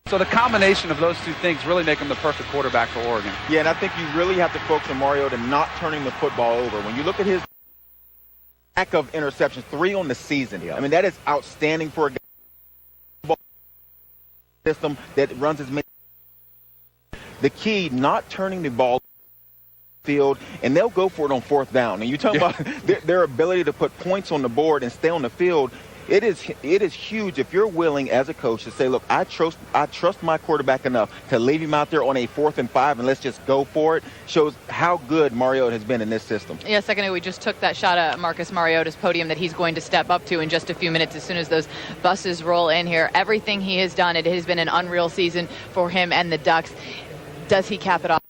So the combination of those two things really make him the perfect quarterback for Oregon. Yeah, and I think you really have to focus on Mariota not turning the football over. When you look at his lack of interceptions, 3 on the season. I mean, that is outstanding for a guy system that runs as many. The key, not turning the ball field, and they'll go for it on 4th down. And you talk about their ability to put points on the board and stay on the field. It is huge if you're willing as a coach to say, look, I trust my quarterback enough to leave him out there on a 4th and 5 and let's just go for it. Shows how good Mariota has been in this system. Yeah, secondly, we just took that shot at Marcus Mariota's podium that he's going to step up to in just a few minutes as soon as those buses roll in here. Everything he has done, it has been an unreal season for him and the Ducks. Does he cap it off,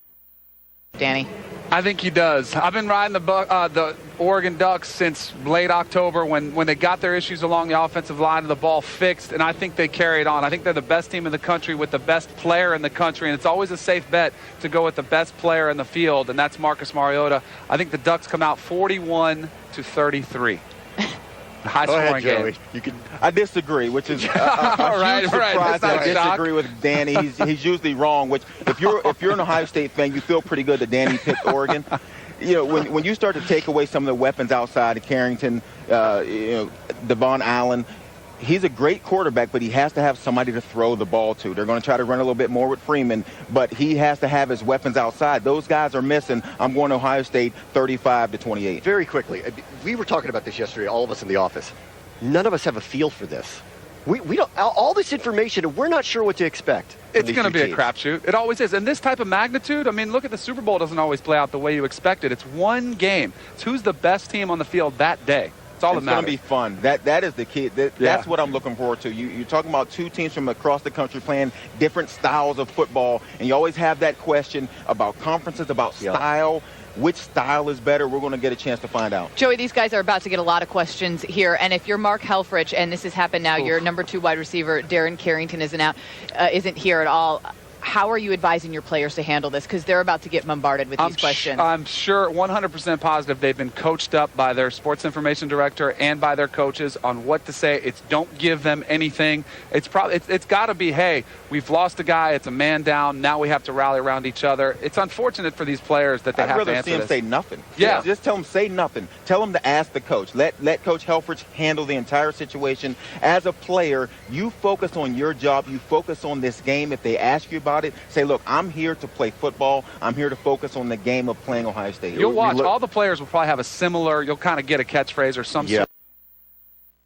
Danny? I think he does. I've been riding the Oregon Ducks since late October when they got their issues along the offensive line and the ball fixed, and I think they carried on. I think they're the best team in the country with the best player in the country, and it's always a safe bet to go with the best player in the field, and that's Marcus Mariota. I think the Ducks come out 41-33. High scoring game. I disagree, which is a huge surprise. I disagree with Danny. He's usually wrong. Which, if you're an Ohio State fan, you feel pretty good that Danny picked Oregon. You know, when you start to take away some of the weapons outside of Carrington, Devon Allen. He's a great quarterback, but he has to have somebody to throw the ball to. They're going to try to run a little bit more with Freeman, but he has to have his weapons outside. Those guys are missing. I'm going to Ohio State 35-28. Very quickly, we were talking about this yesterday, all of us in the office. None of us have a feel for this. We don't, all this information, we're not sure what to expect. It's going to be a crapshoot. It always is. And this type of magnitude, I mean, look at the Super Bowl doesn't always play out the way you expect it. It's one game. It's who's the best team on the field that day. It's all that matters. It's going to be fun. That is the key. That's what I'm looking forward to. You're talking about two teams from across the country playing different styles of football, and you always have that question about conferences, about style. Which style is better? We're going to get a chance to find out. Joey, these guys are about to get a lot of questions here, and if you're Mark Helfrich, and this has happened now, your number 2 wide receiver, Darren Carrington, isn't here at all. How are you advising your players to handle this? Because they're about to get bombarded with these questions. I'm sure 100% positive they've been coached up by their sports information director and by their coaches on what to say. It's don't give them anything. It's got to be, hey, we've lost a guy. It's a man down. Now we have to rally around each other. It's unfortunate for these players that they have to answer this. I'd rather see them say nothing. Yeah. Just tell them say nothing. Tell them to ask the coach. Let Coach Helfrich handle the entire situation. As a player, you focus on your job. You focus on this game. If they ask you about it, say, look, I'm here to play football. I'm here to focus on the game of playing Ohio State. You'll watch. All the players will probably have a similar, you'll kind of get a catchphrase or some sort.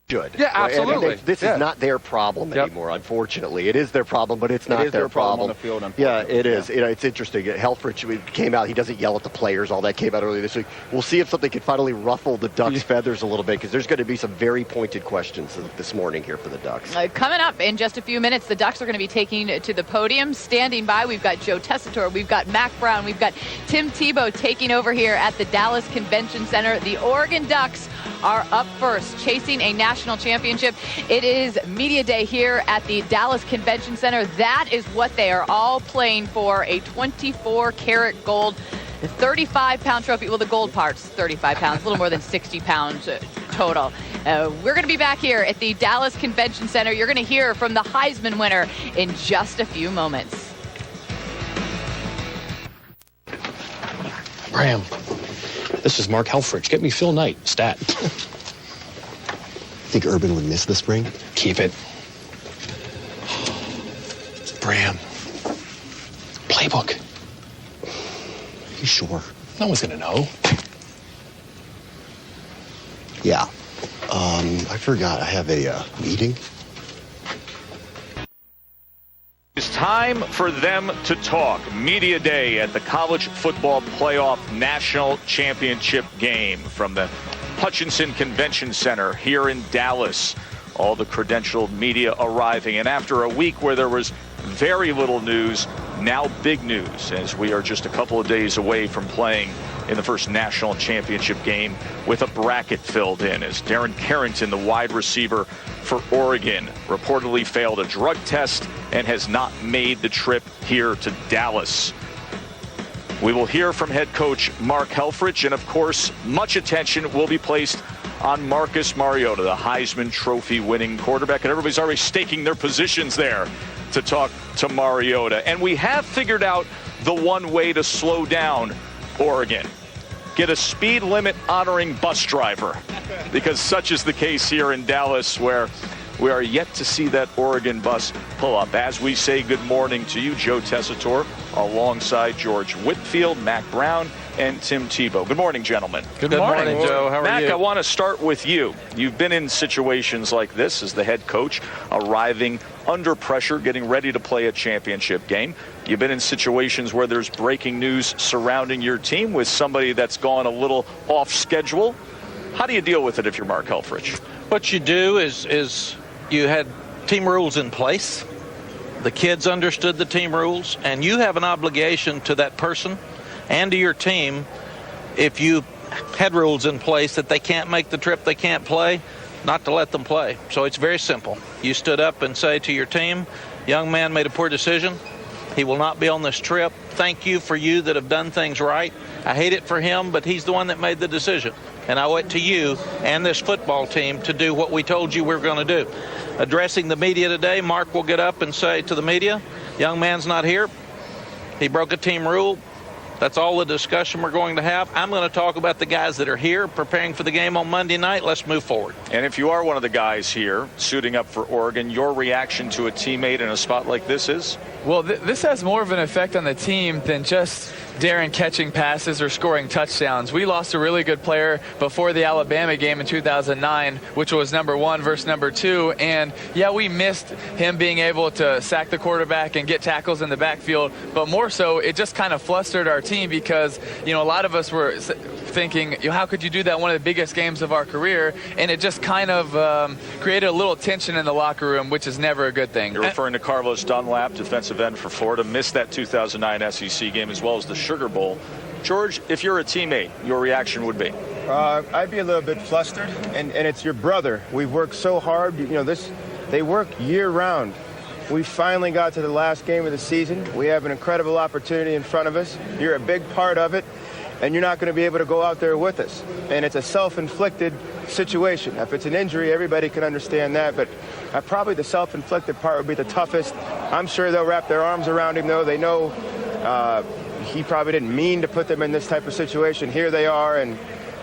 Should. Yeah, absolutely. This is not their problem anymore, unfortunately. It is their problem, but it's not their problem. On the field, yeah, it is. You know, it's interesting. Helfrich came out. He doesn't yell at the players. All that came out earlier this week. We'll see if something can finally ruffle the Ducks' feathers a little bit, because there's going to be some very pointed questions this morning here for the Ducks. Coming up in just a few minutes, the Ducks are going to be taking to the podium. Standing by, we've got Joe Tessitore, we've got Mac Brown, we've got Tim Tebow taking over here at the Dallas Convention Center. The Oregon Ducks are up first, chasing a national championship. It is Media Day here at the Dallas Convention Center. That is what they are all playing for, a 24-karat gold, 35-pound trophy. Well, the gold part's 35 pounds, a little more than 60 pounds total. We're going to be back here at the Dallas Convention Center. You're going to hear from the Heisman winner in just a few moments. Graham, this is Mark Helfrich. Get me Phil Knight, stat. Think Urban would miss the spring? Keep it. Bram. Playbook. You sure? No one's gonna know. Yeah. I forgot I have a meeting. It's time for them to talk. Media Day at the College Football Playoff National Championship game from the Hutchinson Convention Center here in Dallas. All the credentialed media arriving, and after a week where there was very little news, now big news, as we are just a couple of days away from playing in the first national championship game with a bracket filled in, as Darren Carrington, the wide receiver for Oregon, reportedly failed a drug test and has not made the trip here to Dallas. We will hear from head coach Mark Helfrich, and of course, much attention will be placed on Marcus Mariota, the Heisman Trophy winning quarterback, and everybody's already staking their positions there. to talk to Mariota. And we have figured out the one way to slow down Oregon. Get a speed limit honoring bus driver, because such is the case here in Dallas, where we are yet to see that Oregon bus pull up. As we say good morning to you, Joe Tessitore, alongside George Whitfield, Mac Brown, and Tim Tebow. Good morning, gentlemen. Good morning, Joe. How are Mac, you? I want to start with you. You've been in situations like this as the head coach, arriving under pressure, getting ready to play a championship game. You've been in situations where there's breaking news surrounding your team with somebody that's gone a little off schedule. How do you deal with it if you're Mark Helfrich? What you do is you had team rules in place. The kids understood the team rules, and you have an obligation to that person and to your team. If you had rules in place that they can't make the trip, they can't play, not to let them play. So it's very simple. You stood up and say to your team, young man made a poor decision. He will not be on this trip. Thank you for you that have done things right. I hate it for him, but he's the one that made the decision. And I went to you and this football team to do what we told you we were going to do. Addressing the media today, Mark will get up and say to the media, young man's not here. He broke a team rule. That's all the discussion we're going to have. I'm going to talk about the guys that are here preparing for the game on Monday night. Let's move forward. And if you are one of the guys here suiting up for Oregon, your reaction to a teammate in a spot like this is? Well, this has more of an effect on the team than just Darren catching passes or scoring touchdowns. We lost a really good player before the Alabama game in 2009, which was number 1 versus number 2. And, yeah, we missed him being able to sack the quarterback and get tackles in the backfield. But more so, it just kind of flustered our team because, a lot of us were thinking, how could you do that one of the biggest games of our career? And it just kind of created a little tension in the locker room, which is never a good thing. You're referring to Carlos Dunlap, defensive end for Florida, missed that 2009 SEC game as well as the Sugar Bowl. George, if you're a teammate, your reaction would be? I'd be a little bit flustered, and it's your brother. We've worked so hard. They work year-round. We finally got to the last game of the season. We have an incredible opportunity in front of us. You're a big part of it, and you're not going to be able to go out there with us. And it's a self-inflicted situation. If it's an injury, everybody can understand that, but probably the self-inflicted part would be the toughest. I'm sure they'll wrap their arms around him, though. They know he probably didn't mean to put them in this type of situation. Here they are, and,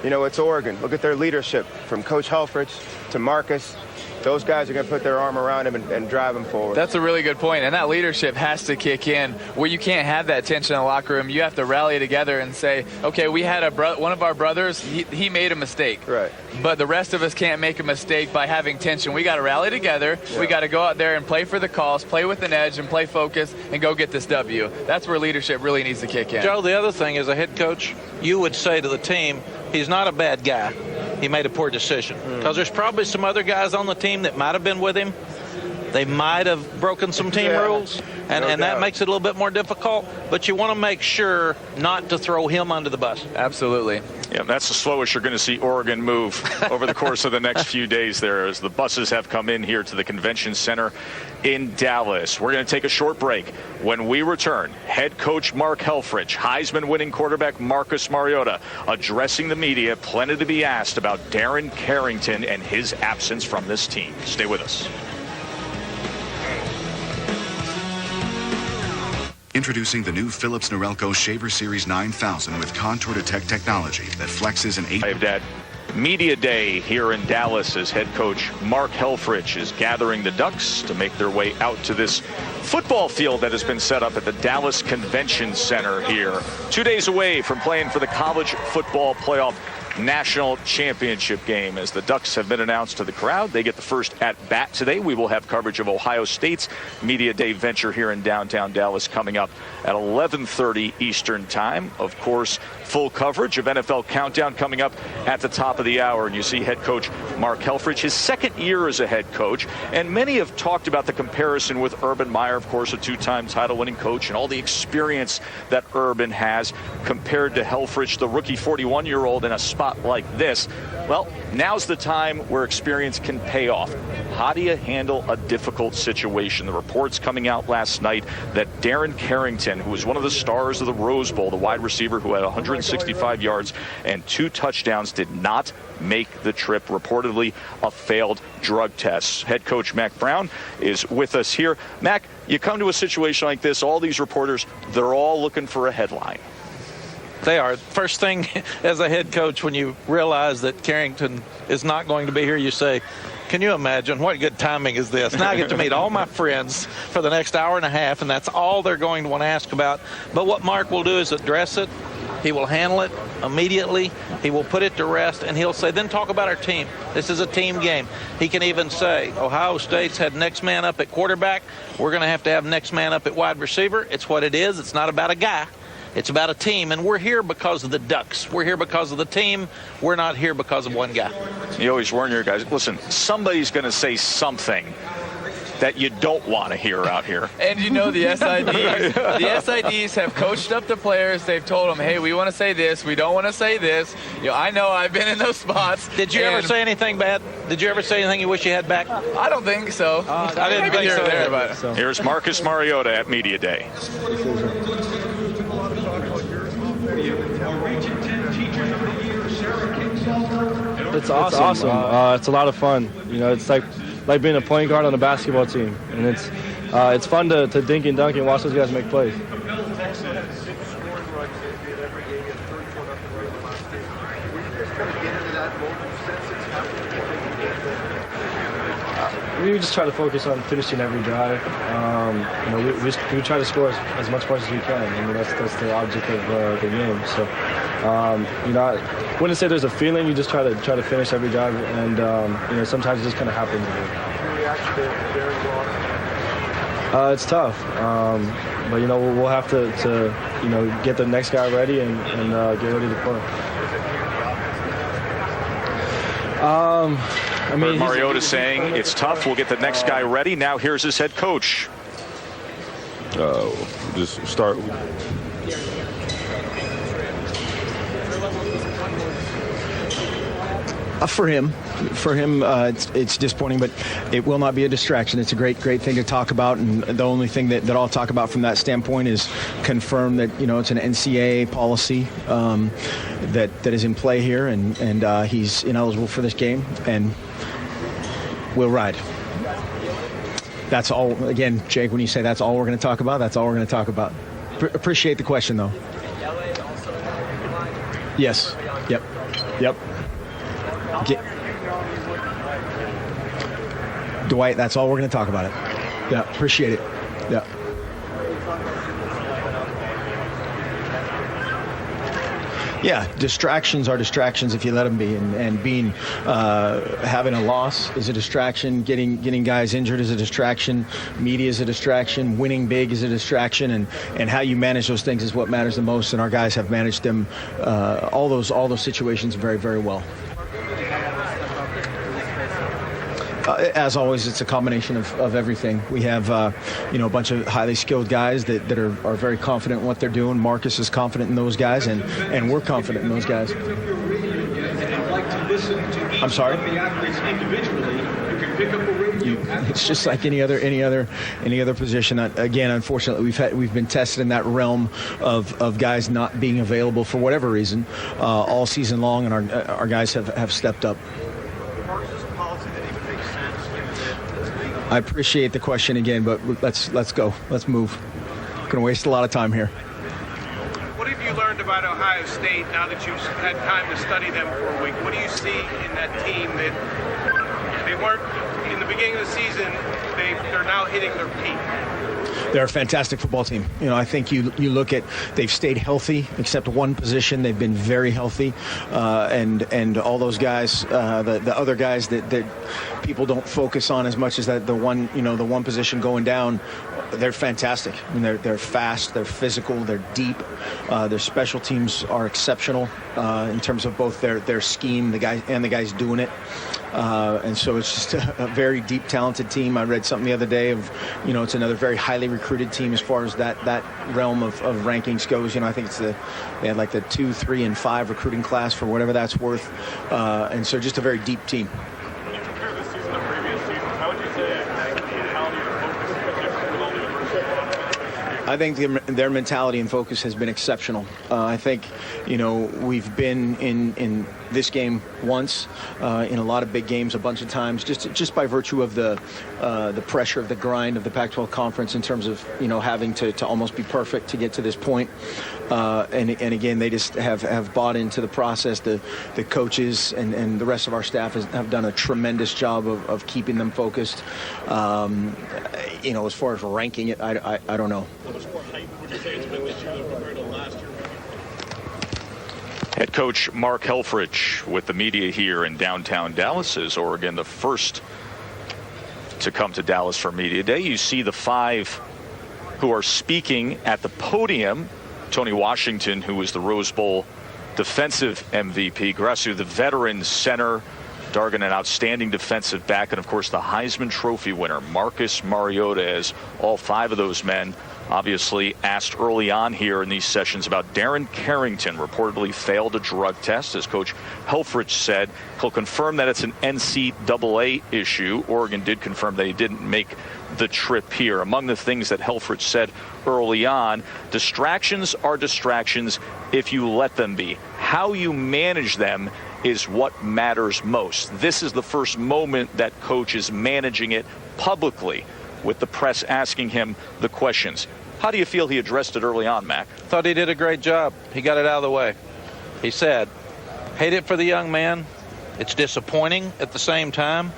it's Oregon. Look at their leadership, from Coach Helfrich to Marcus. Those guys are going to put their arm around him and drive him forward. That's a really good point, and that leadership has to kick in where you can't have that tension in the locker room. You have to rally together and say, okay, we had one of our brothers, he made a mistake. Right. But the rest of us can't make a mistake by having tension. We got to rally together. Yeah. We got to go out there and play for the cause, play with an edge, and play focus, and go get this W. That's where leadership really needs to kick in. Joe, the other thing as a head coach, you would say to the team, he's not a bad guy. He made a poor decision. Because there's probably some other guys on the team that might have been with him. They might have broken some team rules, and that makes it a little bit more difficult. But you want to make sure not to throw him under the bus. Absolutely. Yeah, that's the slowest you're going to see Oregon move over the course of the next few days there as the buses have come in here to the convention center in Dallas. We're going to take a short break. When we return, head coach Mark Helfrich, Heisman-winning quarterback Marcus Mariota, addressing the media, plenty to be asked about Darren Carrington and his absence from this team. Stay with us. Introducing the new Philips Norelco Shaver Series 9000 with Contour Detect technology that flexes an 8... Media Day here in Dallas as head coach Mark Helfrich is gathering the Ducks to make their way out to this football field that has been set up at the Dallas Convention Center here. 2 days away from playing for the College Football Playoff National Championship game. As the Ducks have been announced to the crowd, they get the first at-bat today. We will have coverage of Ohio State's Media Day venture here in downtown Dallas coming up at 11:30 Eastern Time. Of course, full coverage of NFL Countdown coming up at the top of the hour. And you see head coach Mark Helfrich, his second year as a head coach. And many have talked about the comparison with Urban Meyer, of course, a two-time title-winning coach, and all the experience that Urban has compared to Helfrich, the rookie 41-year-old, in a spot spot like this, well, now's the time where experience can pay off. How do you handle a difficult situation? The reports coming out last night that Darren Carrington, who was one of the stars of the Rose Bowl, the wide receiver who had 165 yards and 2 touchdowns, did not make the trip, reportedly a failed drug test. Head coach Mack Brown is with us here. Mack, you come to a situation like this, all these reporters, they're all looking for a headline. They are. First thing as a head coach, when you realize that Carrington is not going to be here, you say, can you imagine what good timing is this? Now I get to meet all my friends for the next hour and a half, and that's all they're going to want to ask about. But what Mark will do is address it. He will handle it immediately. He will put it to rest, and he'll say, then talk about our team. This is a team game. He can even say, Ohio State's had next man up at quarterback. We're going to have next man up at wide receiver. It's what it is. It's not about a guy. It's about a team, and we're here because of the Ducks. We're here because of the team. We're not here because of one guy. You always warn your guys, listen, somebody's going to say something that you don't want to hear out here. And you know the SIDs. The SIDs have coached up the players. They've told them, hey, we want to say this. We don't want to say this. I know I've been in those spots. Did you ever say anything bad? Did you ever say anything you wish you had back? I don't think so. I didn't think so. There about it. Here's Marcus Mariota at Media Day. It's awesome. It's a lot of fun. It's like being a point guard on a basketball team, and it's fun to dink and dunk and watch those guys make plays. We just try to focus on finishing every drive. We try to score as much points as we can. I mean, that's the object of the game. So, I wouldn't say there's a feeling. You just try to finish every drive, and sometimes it just kind of happens. It's tough, but we'll have to get the next guy ready and get ready to play. I mean, Mariota saying it's tough. We'll get the next guy ready. Now here's his head coach. Just start. For him, it's disappointing, but it will not be a distraction. It's a great thing to talk about, and the only thing that I'll talk about from that standpoint is confirm that it's an NCAA policy that is in play here, and he's ineligible for this game, and we'll ride. That's all. Again, Jake, when you say that's all we're going to talk about, that's all we're going to talk about. Appreciate the question, though. Yes. Yep. Dwight, that's all we're going to talk about it. Yeah, appreciate it. Yeah. Yeah, distractions are distractions if you let them be, and being having a loss is a distraction. Getting guys injured is a distraction. Media is a distraction. Winning big is a distraction, and how you manage those things is what matters the most. And our guys have managed them all those situations very, very well. As always, it's a combination of everything. We have, a bunch of highly skilled guys that are very confident in what they're doing. Marcus is confident in those guys, and we're confident in those guys. I'm sorry? It's just like any other position. Again, unfortunately, we've been tested in that realm of guys not being available for whatever reason all season long, and our guys have stepped up. I appreciate the question again, but let's go. Let's move. Going to waste a lot of time here. What have you learned about Ohio State now that you've had time to study them for a week? What do you see in that team that they weren't in the beginning of the season? They're now hitting their peak. They're a fantastic football team. I think you look at, they've stayed healthy except one position. They've been very healthy, and all those guys, the other guys that people don't focus on as much as that the one position going down. They're fantastic. I mean, they're fast, they're physical, they're deep. Their special teams are exceptional in terms of both their scheme, the guys doing it. And so it's just a very deep, talented team. I read something the other day of, it's another very highly recruited team as far as that realm of rankings goes. I think they had like the 2, 3, and 5 recruiting class for whatever that's worth. And so just a very deep team. When you compare this season to previous seasons, how would you say that mentality or focus has been different with all the adversity? I think their mentality and focus has been exceptional. I think, we've been in this game once, in a lot of big games a bunch of times, just by virtue of the pressure of the grind of the Pac-12 conference in terms of, having to almost be perfect to get to this point. And again, they just have bought into the process. The coaches and the rest of our staff have done a tremendous job of keeping them focused. As far as ranking it, I don't know. How much more hype would you say it's been this year compared to last year? Head coach Mark Helfrich with the media here in downtown Dallas. Is Oregon the first to come to Dallas for Media Day? You see the 5 who are speaking at the podium. Tony Washington, who was the Rose Bowl defensive MVP. Grasu, the veteran center. Dargan, an outstanding defensive back. And, of course, the Heisman Trophy winner, Marcus Mariota, as all 5 of those men obviously asked early on here in these sessions about Darren Carrington reportedly failed a drug test. As Coach Helfrich said, he'll confirm that it's an NCAA issue. Oregon did confirm that he didn't make the trip here. Among the things that Helfrich said early on, distractions are distractions if you let them be. How you manage them is what matters most. This is the first moment that coach is managing it publicly, with the press asking him the questions. How do you feel he addressed it early on, Mac? Thought he did a great job. He got it out of the way. He said, hate it for the young man. It's disappointing at the same time.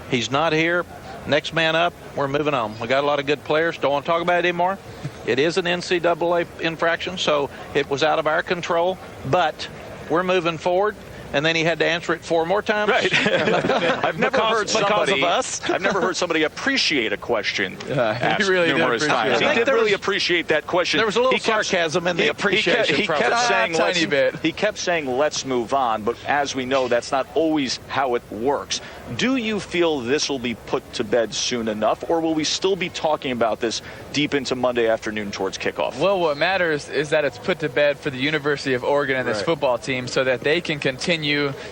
He's not here. Next man up, we're moving on. We got a lot of good players. Don't want to talk about it anymore. It is an NCAA infraction, so it was out of our control. But we're moving forward. And then he had to answer it 4 more times. Right. I've never heard somebody. Because of us. I've never heard somebody appreciate a question asked really numerous times. He did really appreciate that question. There was a little sarcasm in the appreciation. He kept saying, "Let's move on." But as we know, that's not always how it works. Do you feel this will be put to bed soon enough, or will we still be talking about this deep into Monday afternoon towards kickoff? Well, what matters is that it's put to bed for the University of Oregon and this football team, so that they can continue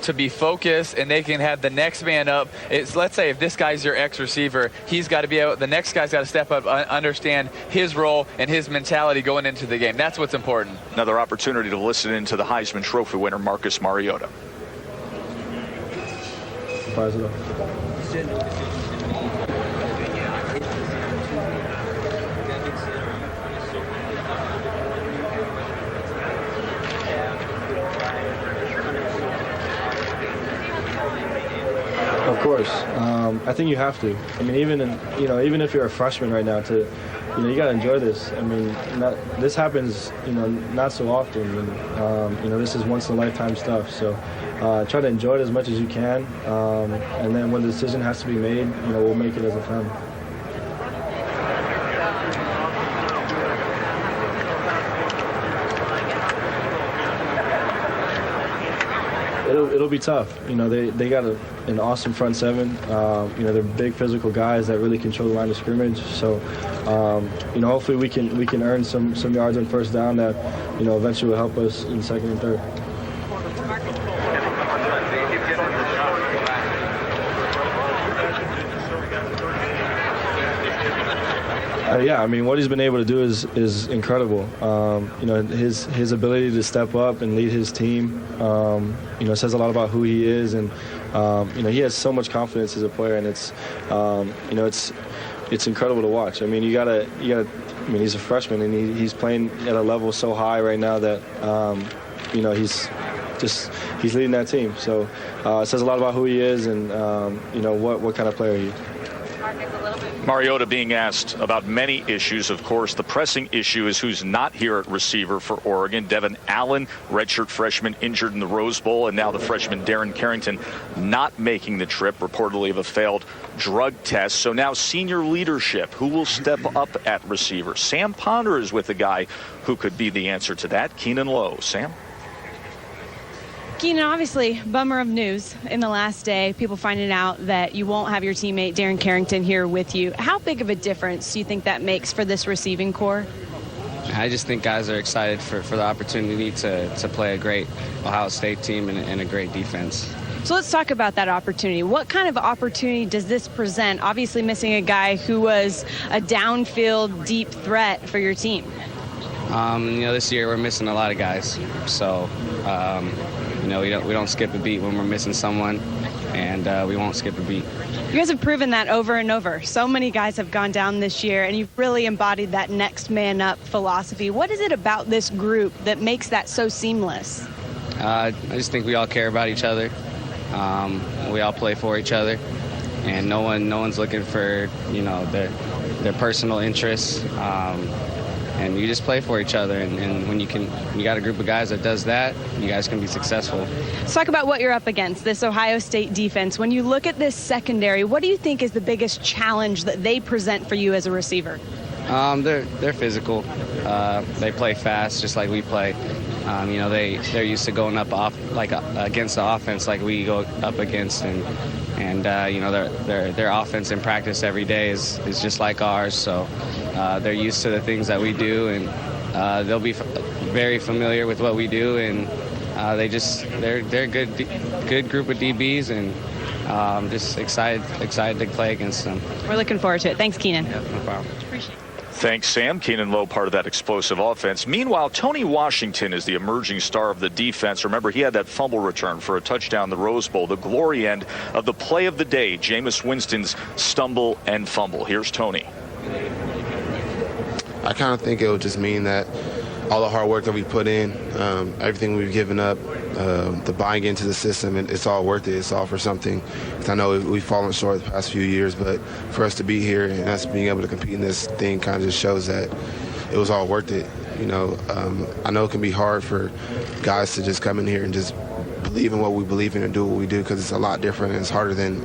to be focused and they can have the next man up. Let's say if this guy's your ex-receiver, he's got to be able, the next guy's got to step up, understand his role and his mentality going into the game. That's what's important. Another opportunity to listen into the Heisman Trophy winner, Marcus Mariota. Of course, I think you have to. I mean, even if you're a freshman right now, you got to enjoy this. I mean, this happens, not so often. And, this is once in a lifetime stuff. So try to enjoy it as much as you can. And then when the decision has to be made, we'll make it as a family. It'll be tough. They got an awesome front seven. They're big physical guys that really control the line of scrimmage. So, hopefully we can earn some yards on first down that, eventually will help us in second and third. Yeah, I mean, what he's been able to do is incredible. His ability to step up and lead his team, says a lot about who he is, and he has so much confidence as a player, and it's incredible to watch. I mean, you gotta. I mean, he's a freshman, and he's playing at a level so high right now that he's leading that team. So it says a lot about who he is, and what kind of player he is. Mariota being asked about many issues. Of course, the pressing issue is who's not here at receiver for Oregon. Devin Allen, redshirt freshman, injured in the Rose Bowl, and now the freshman Darren Carrington not making the trip, reportedly of a failed drug test. So now senior leadership, who will step up at receiver? Sam Ponder is with a guy who could be the answer to that, Keenan Lowe. Sam? Keenan, obviously, bummer of news in the last day, people finding out that you won't have your teammate Darren Carrington here with you. How big of a difference do you think that makes for this receiving core? I just think guys are excited for the opportunity to play a great Ohio State team and a great defense. So let's talk about that opportunity. What kind of opportunity does this present? Obviously missing a guy who was a downfield deep threat for your team. This year we're missing a lot of guys. So, we don't skip a beat when we're missing someone, and we won't skip a beat. You guys have proven that over and over. So many guys have gone down this year, and you've really embodied that next man up philosophy. What is it about this group that makes that so seamless? I just think we all care about each other. We all play for each other, and no one's looking for their personal interests. And you just play for each other, and when you got a group of guys that does that, you guys can be successful. Let's talk about what you're up against, this Ohio State defense. When you look at this secondary, what do you think is the biggest challenge that they present for you as a receiver? They're physical. They play fast, just like we play. They're used to going up against the offense like we go up against, and their offense in practice every day is just like ours. So they're used to the things that we do, and they'll be very familiar with what we do, and they're a good group of DBs, and just excited to play against them. We're looking forward to it. Thanks, Keenan. Yeah, no problem. Appreciate it. Thanks, Sam. Keenan Lowe, part of that explosive offense. Meanwhile, Tony Washington is the emerging star of the defense. Remember, he had that fumble return for a touchdown in the Rose Bowl, the glory end of the play of the day, Jameis Winston's stumble and fumble. Here's Tony. I kind of think it would just mean that all the hard work that we put in, everything we've given up, the buying into the system, it's all worth it. It's all for something. I know we've fallen short the past few years, but for us to be here and us being able to compete in this thing kind of just shows that it was all worth it. I know it can be hard for guys to just come in here and just believe in what we believe in and do what we do, because it's a lot different and it's harder than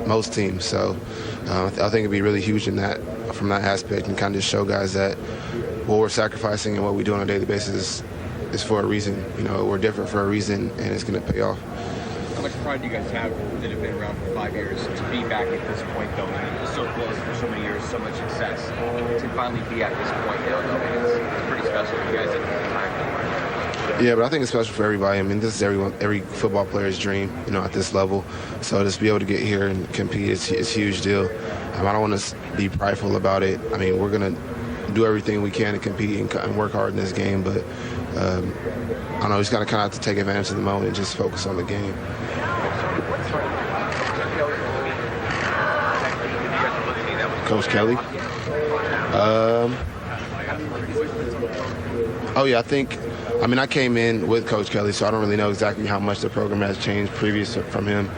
most teams. So I think it'd be really huge from that aspect, and kind of just show guys that what we're sacrificing and what we do on a daily basis is for a reason. We're different for a reason, and it's going to pay off. How much pride do you guys have that have been around for 5 years to be back at this point, though? It's so close for so many years, so much success. To finally be at this point, it's pretty special for you guys at the time. Yeah, but I think it's special for everybody. I mean, this is every football player's dream, at this level. So just be able to get here and compete is a huge deal. I don't want to be prideful about it. I mean, we're going to do everything we can to compete and work hard in this game, but I don't know, just got to kind of have to take advantage of the moment and just focus on the game. Coach Kelly? I came in with Coach Kelly, so I don't really know exactly how much the program has changed previous from him,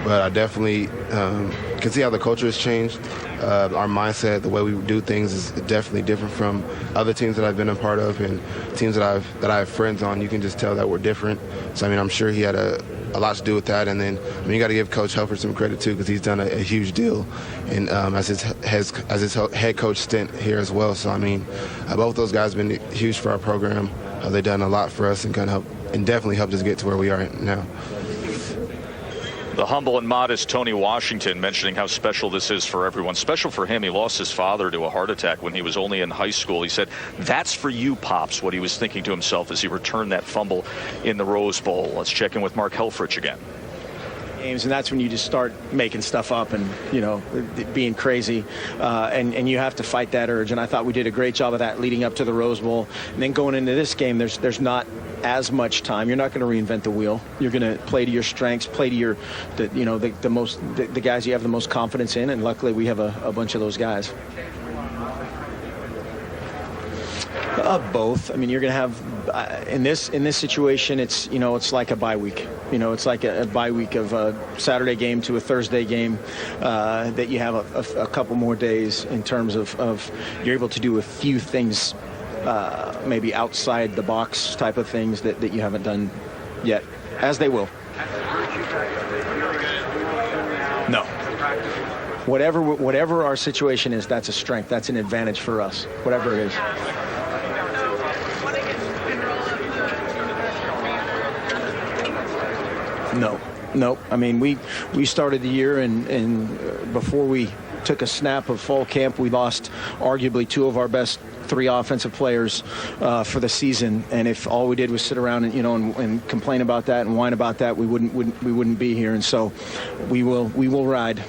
but I definitely can see how the culture has changed. Our mindset, the way we do things is definitely different from other teams that I've been a part of and teams that I have friends on. You can just tell that we're different. So, I'm sure he had a lot to do with that. And then, you got to give Coach Helford some credit, too, because he's done a huge deal and as his head coach stint here as well. So, both those guys have been huge for our program. They've done a lot for us and definitely helped us get to where we are now. The humble and modest Tony Washington mentioning how special this is for everyone. Special for him. He lost his father to a heart attack when he was only in high school. He said, "That's for you, Pops," what he was thinking to himself as he returned that fumble in the Rose Bowl. Let's check in with Mark Helfrich again. Games, and that's when you just start making stuff up and being crazy, and you have to fight that urge. And I thought we did a great job of that leading up to the Rose Bowl. And then going into this game, there's not as much time. You're not going to reinvent the wheel. You're going to play to your strengths, play to the guys you have the most confidence in, and luckily we have a bunch of those guys. Both. You're going to have in this situation, it's like a bye week. It's like a bye week of a Saturday game to a Thursday game that you have a couple more days in terms of you're able to do a few things, maybe outside the box type of things that you haven't done yet, as they will. No. Whatever our situation is, that's a strength. That's an advantage for us, whatever it is. No. I mean, we started the year, and before we took a snap of fall camp, we lost arguably two of our best three offensive players for the season. And if all we did was sit around and complain about that and whine about that, we wouldn't be here. And so we will ride.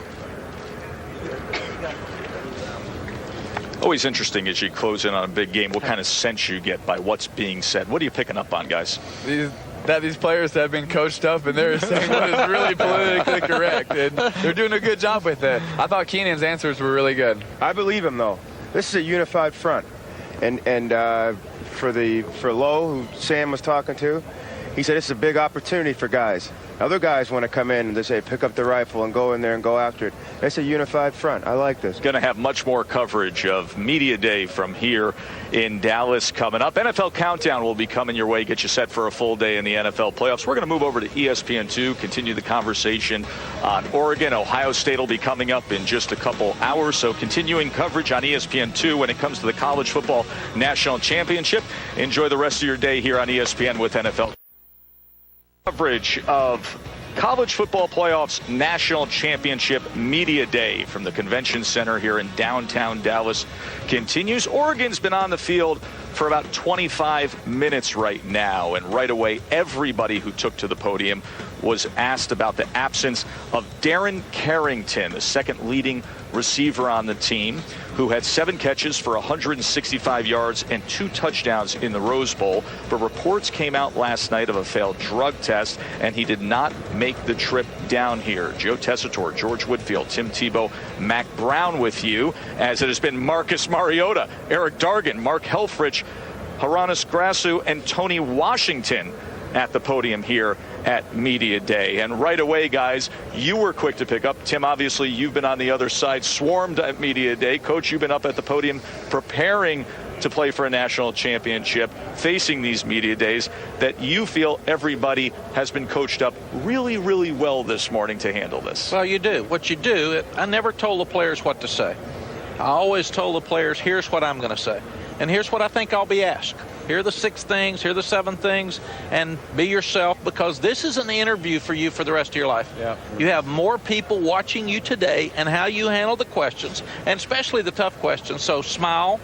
Always interesting as you close in on a big game, what kind of sense you get by what's being said. What are you picking up on, guys? These players have been coached up, and they're saying what is really politically correct, and they're doing a good job with it. I thought Keenan's answers were really good. I believe him, though. This is a unified front, and for Lowe, who Sam was talking to, he said it's a big opportunity for guys. Other guys want to come in and they say pick up the rifle and go in there and go after it. It's a unified front. I like this. Going to have much more coverage of Media Day from here in Dallas coming up. NFL Countdown will be coming your way, get you set for a full day in the NFL playoffs. We're going to move over to ESPN2, continue the conversation on Oregon. Ohio State will be coming up in just a couple hours. So continuing coverage on ESPN2 when it comes to the College Football National Championship. Enjoy the rest of your day here on ESPN with NFL coverage of College Football Playoffs National Championship Media Day from the Convention Center here in downtown Dallas continues. Oregon's been on the field for about 25 minutes right now, and right away everybody who took to the podium was asked about the absence of Darren Carrington, the second leading receiver on the team, who had 7 catches for 165 yards and 2 touchdowns in the Rose Bowl. But reports came out last night of a failed drug test, and he did not make the trip down here. Joe Tessitore, George Woodfield, Tim Tebow, Mac Brown with you, as it has been Marcus Mariota, Eric Dargan, Mark Helfrich, Haranis Grasu, and Tony Washington at the podium here at Media Day. And right away, guys, you were quick to pick up. Tim, obviously, you've been on the other side, swarmed at Media Day. Coach, you've been up at the podium preparing to play for a national championship, facing these Media Days, that you feel everybody has been coached up really, really well this morning to handle this. Well, you do. What you do, I never told the players what to say. I always told the players, here's what I'm going to say. And here's what I think I'll be asked. Here are the 6 things, here are the 7 things, and be yourself, because this is an interview for you for the rest of your life. Yeah. You have more people watching you today and how you handle the questions, and especially the tough questions. So smile,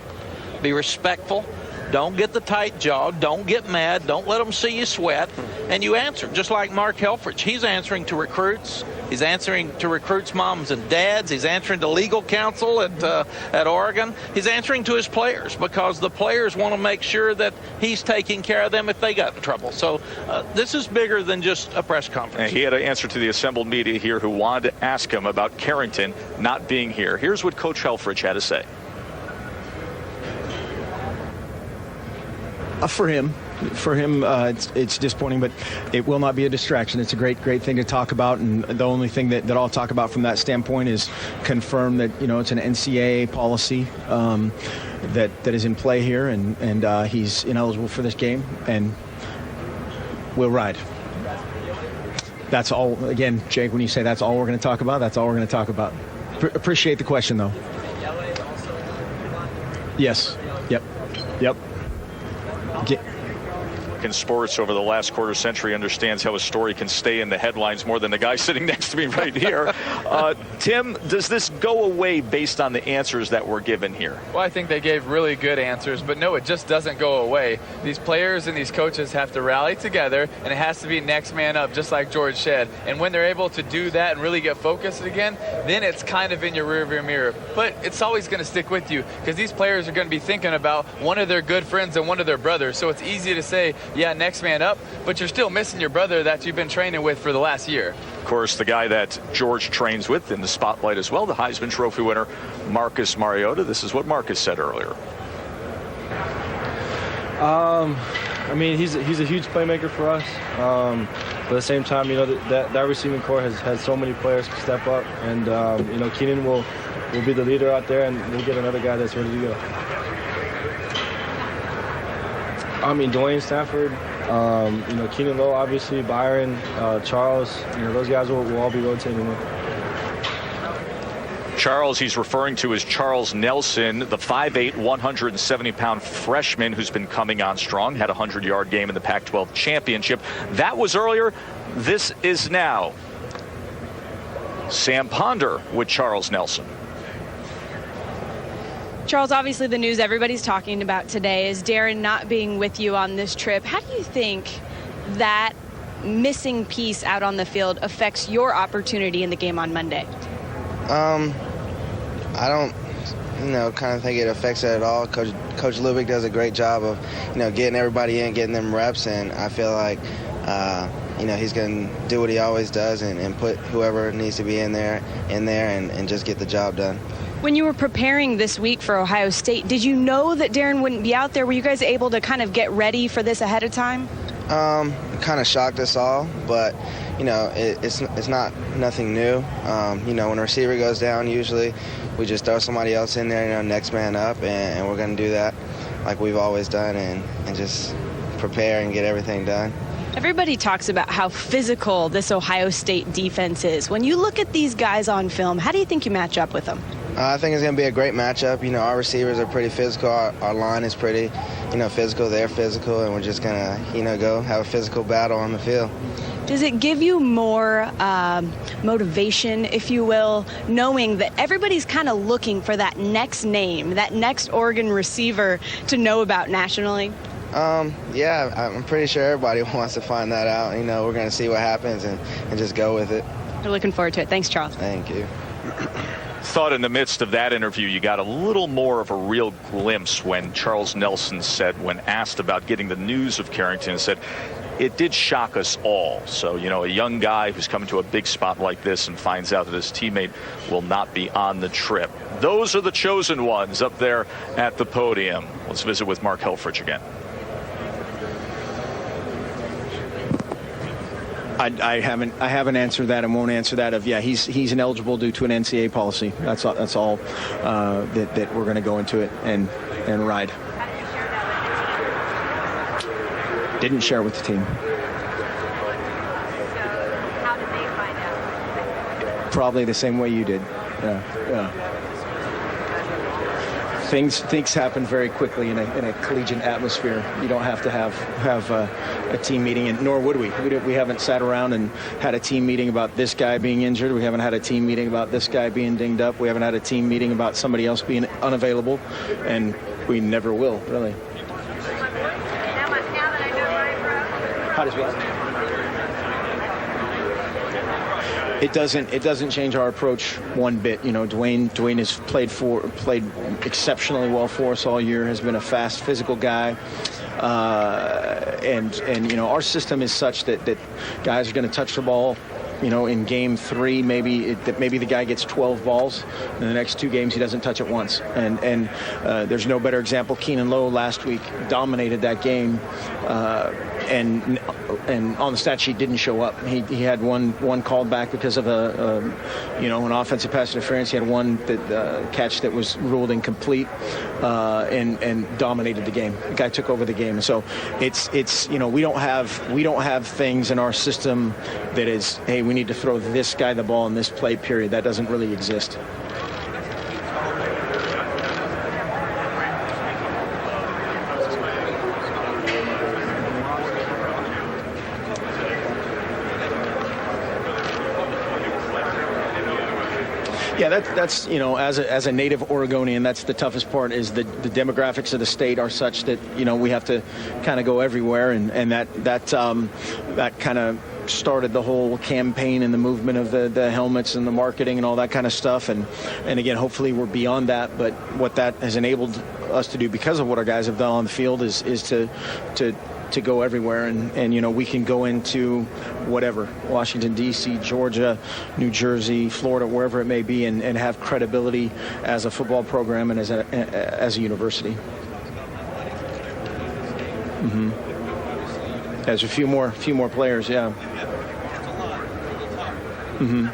be respectful, don't get the tight jaw, don't get mad, don't let them see you sweat, and you answer. Just like Mark Helfrich, he's answering to recruits. He's answering to recruits' moms and dads. He's answering to legal counsel at Oregon. He's answering to his players, because the players want to make sure that he's taking care of them if they got in trouble. So this is bigger than just a press conference. And he had an answer to the assembled media here who wanted to ask him about Carrington not being here. Here's what Coach Helfrich had to say. For him, it's disappointing, but it will not be a distraction. It's a great thing to talk about, and the only thing that I'll talk about from that standpoint is confirm that it's an NCAA policy that is in play here, and he's ineligible for this game, and we'll ride. That's all. Again, Jake, when you say that's all we're going to talk about, that's all we're going to talk about. Appreciate the question, though. Yes. Yep. In sports over the last quarter century understands how a story can stay in the headlines more than the guy sitting next to me right here. Tim, does this go away based on the answers that were given here? Well, I think they gave really good answers, but no, it just doesn't go away. These players and these coaches have to rally together, and it has to be next man up, just like George said. And when they're able to do that and really get focused again, then it's kind of in your rearview mirror. But it's always going to stick with you, because these players are going to be thinking about one of their good friends and one of their brothers. So it's easy to say, yeah, next man up, but you're still missing your brother that you've been training with for the last year. Of course, the guy that George trains with in the spotlight as well, the Heisman Trophy winner, Marcus Mariota. This is what Marcus said earlier. I mean, he's a huge playmaker for us. But at the same time, that receiving core has so many players to step up, and Keenan will be the leader out there, and we'll get another guy that's ready to go. I mean, Dwayne Stafford, Keenan Lowe, obviously, Byron, Charles, those guys will all be rotating in. Charles he's referring to is Charles Nelson, the 5'8", 170-pound freshman who's been coming on strong, had a 100-yard game in the Pac-12 championship. That was earlier. This is now. Sam Ponder with Charles Nelson. Charles, obviously the news everybody's talking about today is Darren not being with you on this trip. How do you think that missing piece out on the field affects your opportunity in the game on Monday? I don't, kind of think it affects it at all. Coach Lubick does a great job of, getting everybody in, getting them reps, and I feel like, he's going to do what he always does and put whoever needs to be in there and just get the job done. When you were preparing this week for Ohio State, did you know that Darren wouldn't be out there? Were you guys able to kind of get ready for this ahead of time? It kind of shocked us all, but it's not nothing new. When a receiver goes down, usually we just throw somebody else in there, next man up, and we're going to do that like we've always done and just prepare and get everything done. Everybody talks about how physical this Ohio State defense is. When you look at these guys on film, how do you think you match up with them? I think it's going to be a great matchup. Our receivers are pretty physical. Our line is pretty, physical. They're physical, and we're just going to, go have a physical battle on the field. Does it give you more motivation, if you will, knowing that everybody's kind of looking for that next name, that next Oregon receiver to know about nationally? Yeah, I'm pretty sure everybody wants to find that out. We're going to see what happens and just go with it. We're looking forward to it. Thanks, Charles. Thank you. Thought in the midst of that interview you got a little more of a real glimpse when Charles Nelson said, when asked about getting the news of Carrington, said, it did shock us all. So, a young guy who's coming to a big spot like this and finds out that his teammate will not be on the trip. Those are the chosen ones up there at the podium. Let's visit with Mark Helfrich again. I haven't answered that and won't answer that. He's ineligible due to an NCAA policy. That's all that we're going to go into it and ride. Didn't share with the team. So how did they find out? Probably the same way you did. Yeah. Things happen very quickly in a collegiate atmosphere. You don't have to have a team meeting, and nor would we. We haven't sat around and had a team meeting about this guy being injured. We haven't had a team meeting about this guy being dinged up. We haven't had a team meeting about somebody else being unavailable, and we never will, really. How does what? It doesn't change our approach one bit. Dwayne has played exceptionally well for us all year. Has been a fast, physical guy, and our system is such that guys are going to touch the ball. In game 3, maybe the guy gets 12 balls. In the next 2 games, he doesn't touch it once. And there's no better example. Keenan Lowe last week dominated that game. And on the stat sheet didn't show up. He had one called back because of an offensive pass interference. He had one catch that was ruled incomplete, and dominated the game. The guy took over the game. So it's we don't have things in our system that is, hey, we need to throw this guy the ball in this play period. That doesn't really exist. Yeah, that's as a native Oregonian, that's the toughest part. Is the demographics of the state are such that we have to kind of go everywhere, and that kind of started the whole campaign and the movement of the helmets and the marketing and all that kind of stuff. And again, hopefully we're beyond that. But what that has enabled us to do, because of what our guys have done on the field, is to go everywhere, and we can go into whatever, Washington, D.C., Georgia, New Jersey, Florida, wherever it may be, and have credibility as a football program and as a university. Mm-hmm. There's a few more players, yeah. Mm-hmm.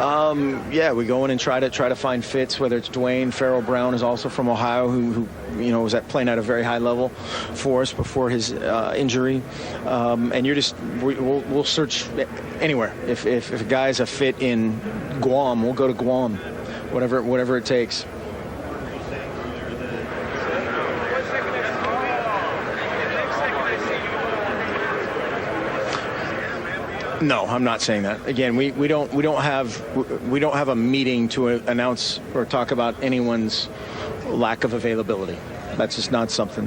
Yeah, we go in and try to find fits, whether it's Dwayne. Farrell Brown is also from Ohio, who was playing at a very high level for us before his injury. And we'll search anywhere. If a guy's a fit in Guam, we'll go to Guam, whatever it takes. No, I'm not saying that. Again, we don't have a meeting to announce or talk about anyone's lack of availability. That's just not something.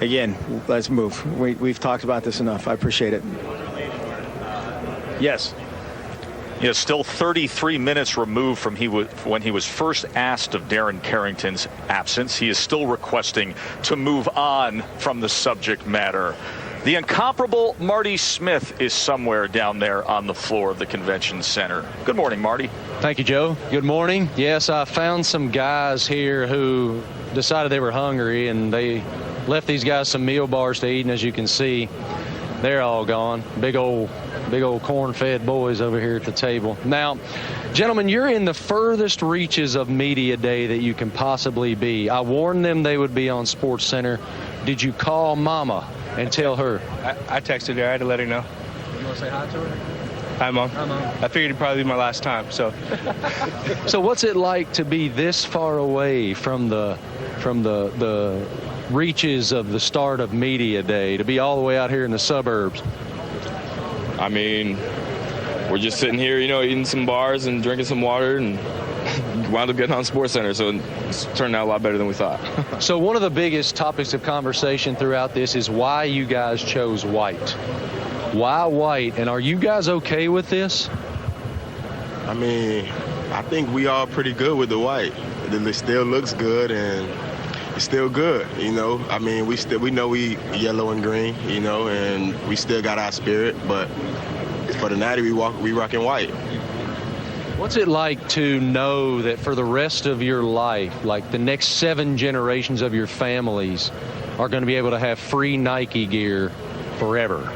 Again, let's move. We've talked about this enough. I appreciate it. Yes. Still 33 minutes removed from when he was first asked of Darren Carrington's absence. He is still requesting to move on from the subject matter. The incomparable Marty Smith is somewhere down there on the floor of the convention center. Good morning, Marty. Thank you, Joe. Good morning. Yes, I found some guys here who decided they were hungry, and they left these guys some meal bars to eat, and as you can see, they're all gone. Big old corn-fed boys over here at the table. Now, gentlemen, you're in the furthest reaches of media day that you can possibly be. I warned them they would be on SportsCenter. Did you call Mama and tell her? I texted her. I had to let her know. You want to say hi to her? Hi, Mom. Hi, Mom. I figured it'd probably be my last time, so. So what's it like to be this far away from the reaches of the start of media day, to be all the way out here in the suburbs? I mean, we're just sitting here, eating some bars and drinking some water, and wound up getting on SportsCenter, so it's turned out a lot better than we thought. So one of the biggest topics of conversation throughout this is why you guys chose white. Why white, and are you guys okay with this? I mean, I think we all pretty good with the white. It still looks good, and it's still good, I mean, we know we yellow and green, and we still got our spirit, but for the Natty, we rocking white. What's it like to know that for the rest of your life, like the next 7 generations of your families are going to be able to have free Nike gear forever?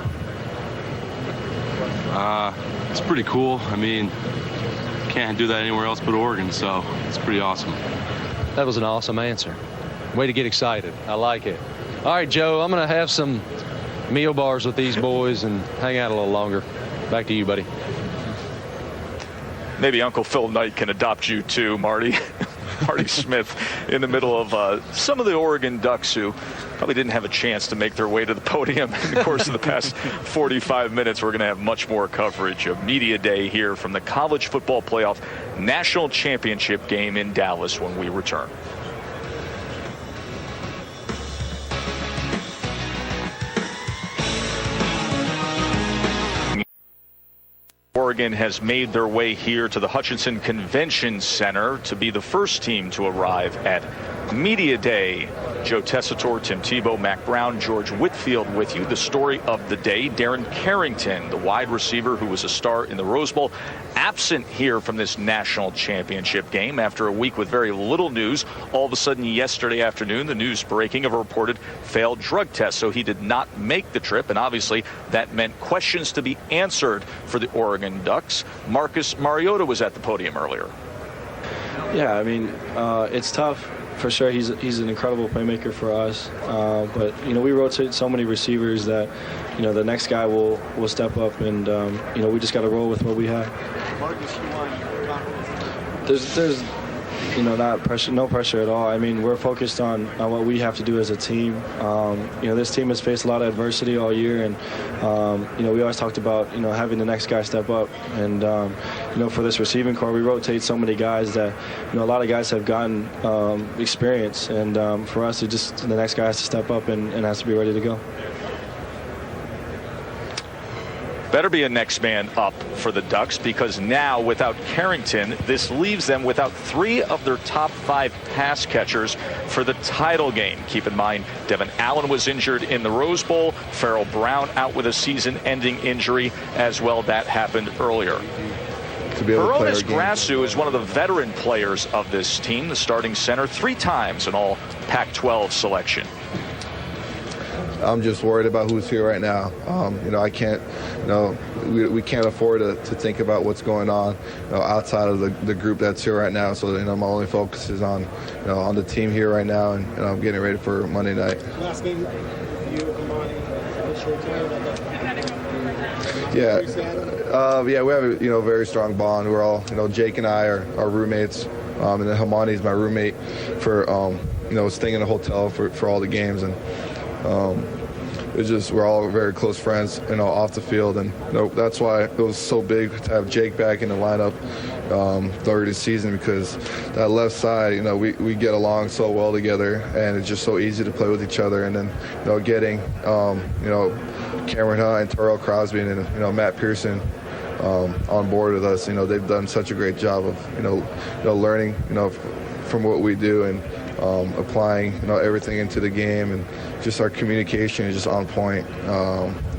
It's pretty cool. I mean, can't do that anywhere else but Oregon, so it's pretty awesome. That was an awesome answer. Way to get excited. I like it. All right, Joe, I'm going to have some meal bars with these boys and hang out a little longer. Back to you, buddy. Maybe Uncle Phil Knight can adopt you too, Marty. Marty Smith in the middle of some of the Oregon Ducks who probably didn't have a chance to make their way to the podium in the course of the past 45 minutes. We're going to have much more coverage of Media Day here from the College Football Playoff National Championship game in Dallas when we return. Oregon has made their way here to the Hutchinson Convention Center to be the first team to arrive at Media Day. Joe Tessitore, Tim Tebow, Mac Brown, George Whitfield with you. The story of the day, Darren Carrington, the wide receiver who was a star in the Rose Bowl, absent here from this national championship game after a week with very little news. All of a sudden yesterday afternoon, the news breaking of a reported failed drug test. So he did not make the trip, and obviously that meant questions to be answered for the Oregon Ducks. Marcus Mariota was at the podium earlier. Yeah, I mean, it's tough. For sure, he's an incredible playmaker for us. But, we rotate so many receivers that, the next guy will step up, and, we just got to roll with what we have. There's no pressure at all. I mean, we're focused on what we have to do as a team. This team has faced a lot of adversity all year, and, we always talked about, having the next guy step up. And, for this receiving core, we rotate so many guys that, a lot of guys have gotten experience. And for us, the next guy has to step up and has to be ready to go. Better be a next man up for the Ducks, because now without Carrington, this leaves them without 3 of their top 5 pass catchers for the title game. Keep in mind, Devin Allen was injured in the Rose Bowl. Farrell Brown out with a season-ending injury as well. That happened earlier. Baronis Grasu is one of the veteran players of this team, the starting center, 3 times an all Pac-12 selection. I'm just worried about who's here right now. I can't, we can't afford to think about what's going on, outside of the group that's here right now. So, my only focus is on, on the team here right now, and I'm getting ready for Monday night. Last game, Yeah, we have a very strong bond. We're all, Jake and I are roommates, and then Hamani's my roommate for, staying in a hotel for all the games, and it's just we're all very close friends, off the field, and that's why it was so big to have Jake back in the lineup third this season, because that left side, we get along so well together, and it's just so easy to play with each other, and then getting Cameron Hunt and Terrell Crosby and Matt Pearson on board with us. They've done such a great job of learning from what we do and applying everything into the game, and just our communication is just on point.